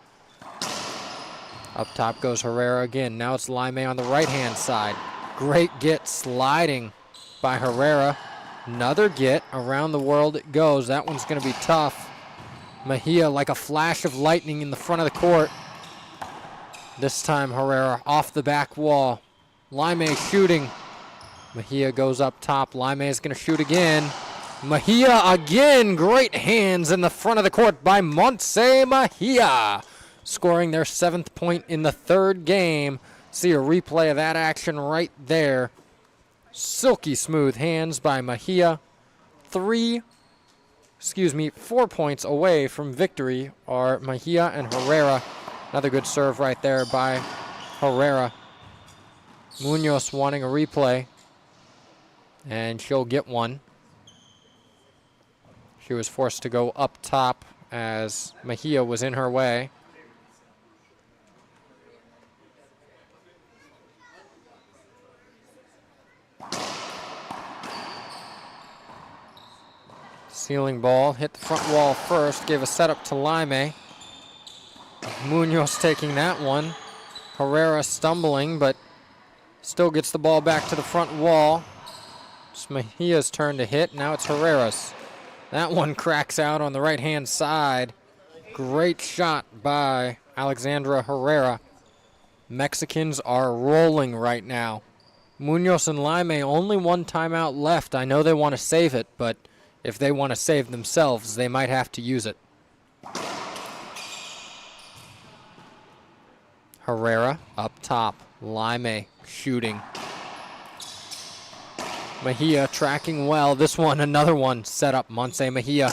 Up top goes Herrera again. Now it's Laime on the right-hand side. Great get sliding by Herrera. Another get. Around the world it goes. That one's going to be tough. Mejia like a flash of lightning in the front of the court. This time Herrera off the back wall. Laime shooting. Mejia goes up top. Laime is going to shoot again. Mejia again. Great hands in the front of the court by Montse Mejia, scoring their 7th point in the third game. See a replay of that action right there. Silky smooth hands by Mejia. 4 points away from victory are Mejia and Herrera. Another good serve right there by Herrera. Munoz wanting a replay, and she'll get one. She was forced to go up top as Mejia was in her way. Ceiling ball, hit the front wall first, gave a setup to Laime. Munoz taking that one. Herrera stumbling, but still gets the ball back to the front wall. It's Mejia's turn to hit, now it's Herrera's. That one cracks out on the right-hand side. Great shot by Alexandra Herrera. Mexicans are rolling right now. Munoz and Laime, only one timeout left. I know they want to save it, but if they want to save themselves, they might have to use it. Herrera up top. Laime shooting. Mejia tracking well. This one, another one set up. Montse Mejia.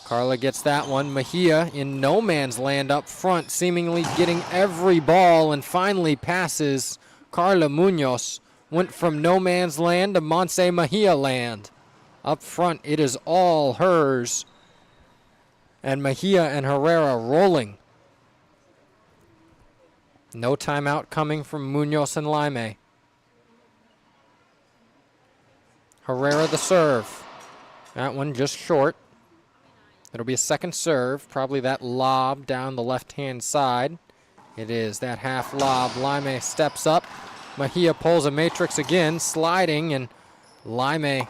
Carla gets that one. Mejia in no man's land up front, seemingly getting every ball, and finally passes Carla Munoz. Went from no man's land to Montse Mejia land. Up front, it is all hers. And Mejia and Herrera rolling. No timeout coming from Munoz and Laime. Herrera the serve. That one just short. It'll be a second serve, probably that lob down the left-hand side. It is that half lob. Laime steps up. Mejia pulls a matrix again, sliding, and Laime a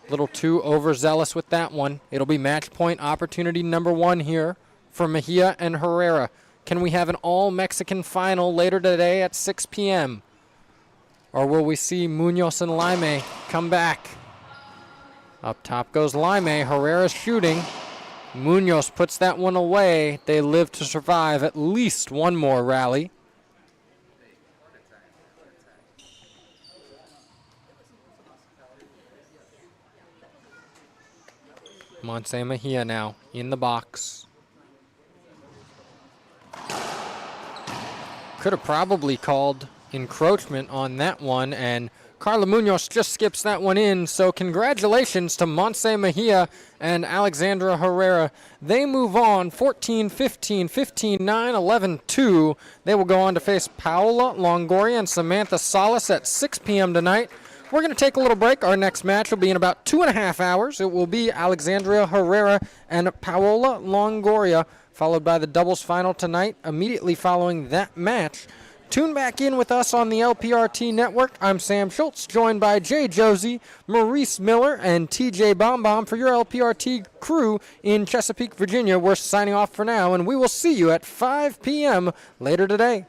little too overzealous with that one. It'll be match point opportunity number 1 here for Mejia and Herrera. Can we have an all-Mexican final later today at 6 p.m.? Or will we see Munoz and Laime come back? Up top goes Laime. Herrera's shooting. Munoz puts that one away. They live to survive at least one more rally. Montse Mejia now in the box. Could have probably called encroachment on that one, and Carla Munoz just skips that one in, so congratulations to Montse Mejia and Alexandra Herrera. They move on 14-15, 15-9, 11-2. They will go on to face Paola Longoria and Samantha Salas at 6 p.m. tonight. We're going to take a little break. Our next match will be in about 2.5 hours. It will be Alexandria Herrera and Paola Longoria, followed by the doubles final tonight. Immediately following that match, tune back in with us on the LPRT network. I'm Sam Schultz, joined by Jay Josie, Maurice Miller, and TJ Bombom for your LPRT crew in Chesapeake, Virginia. We're signing off for now, and we will see you at 5 p.m. later today.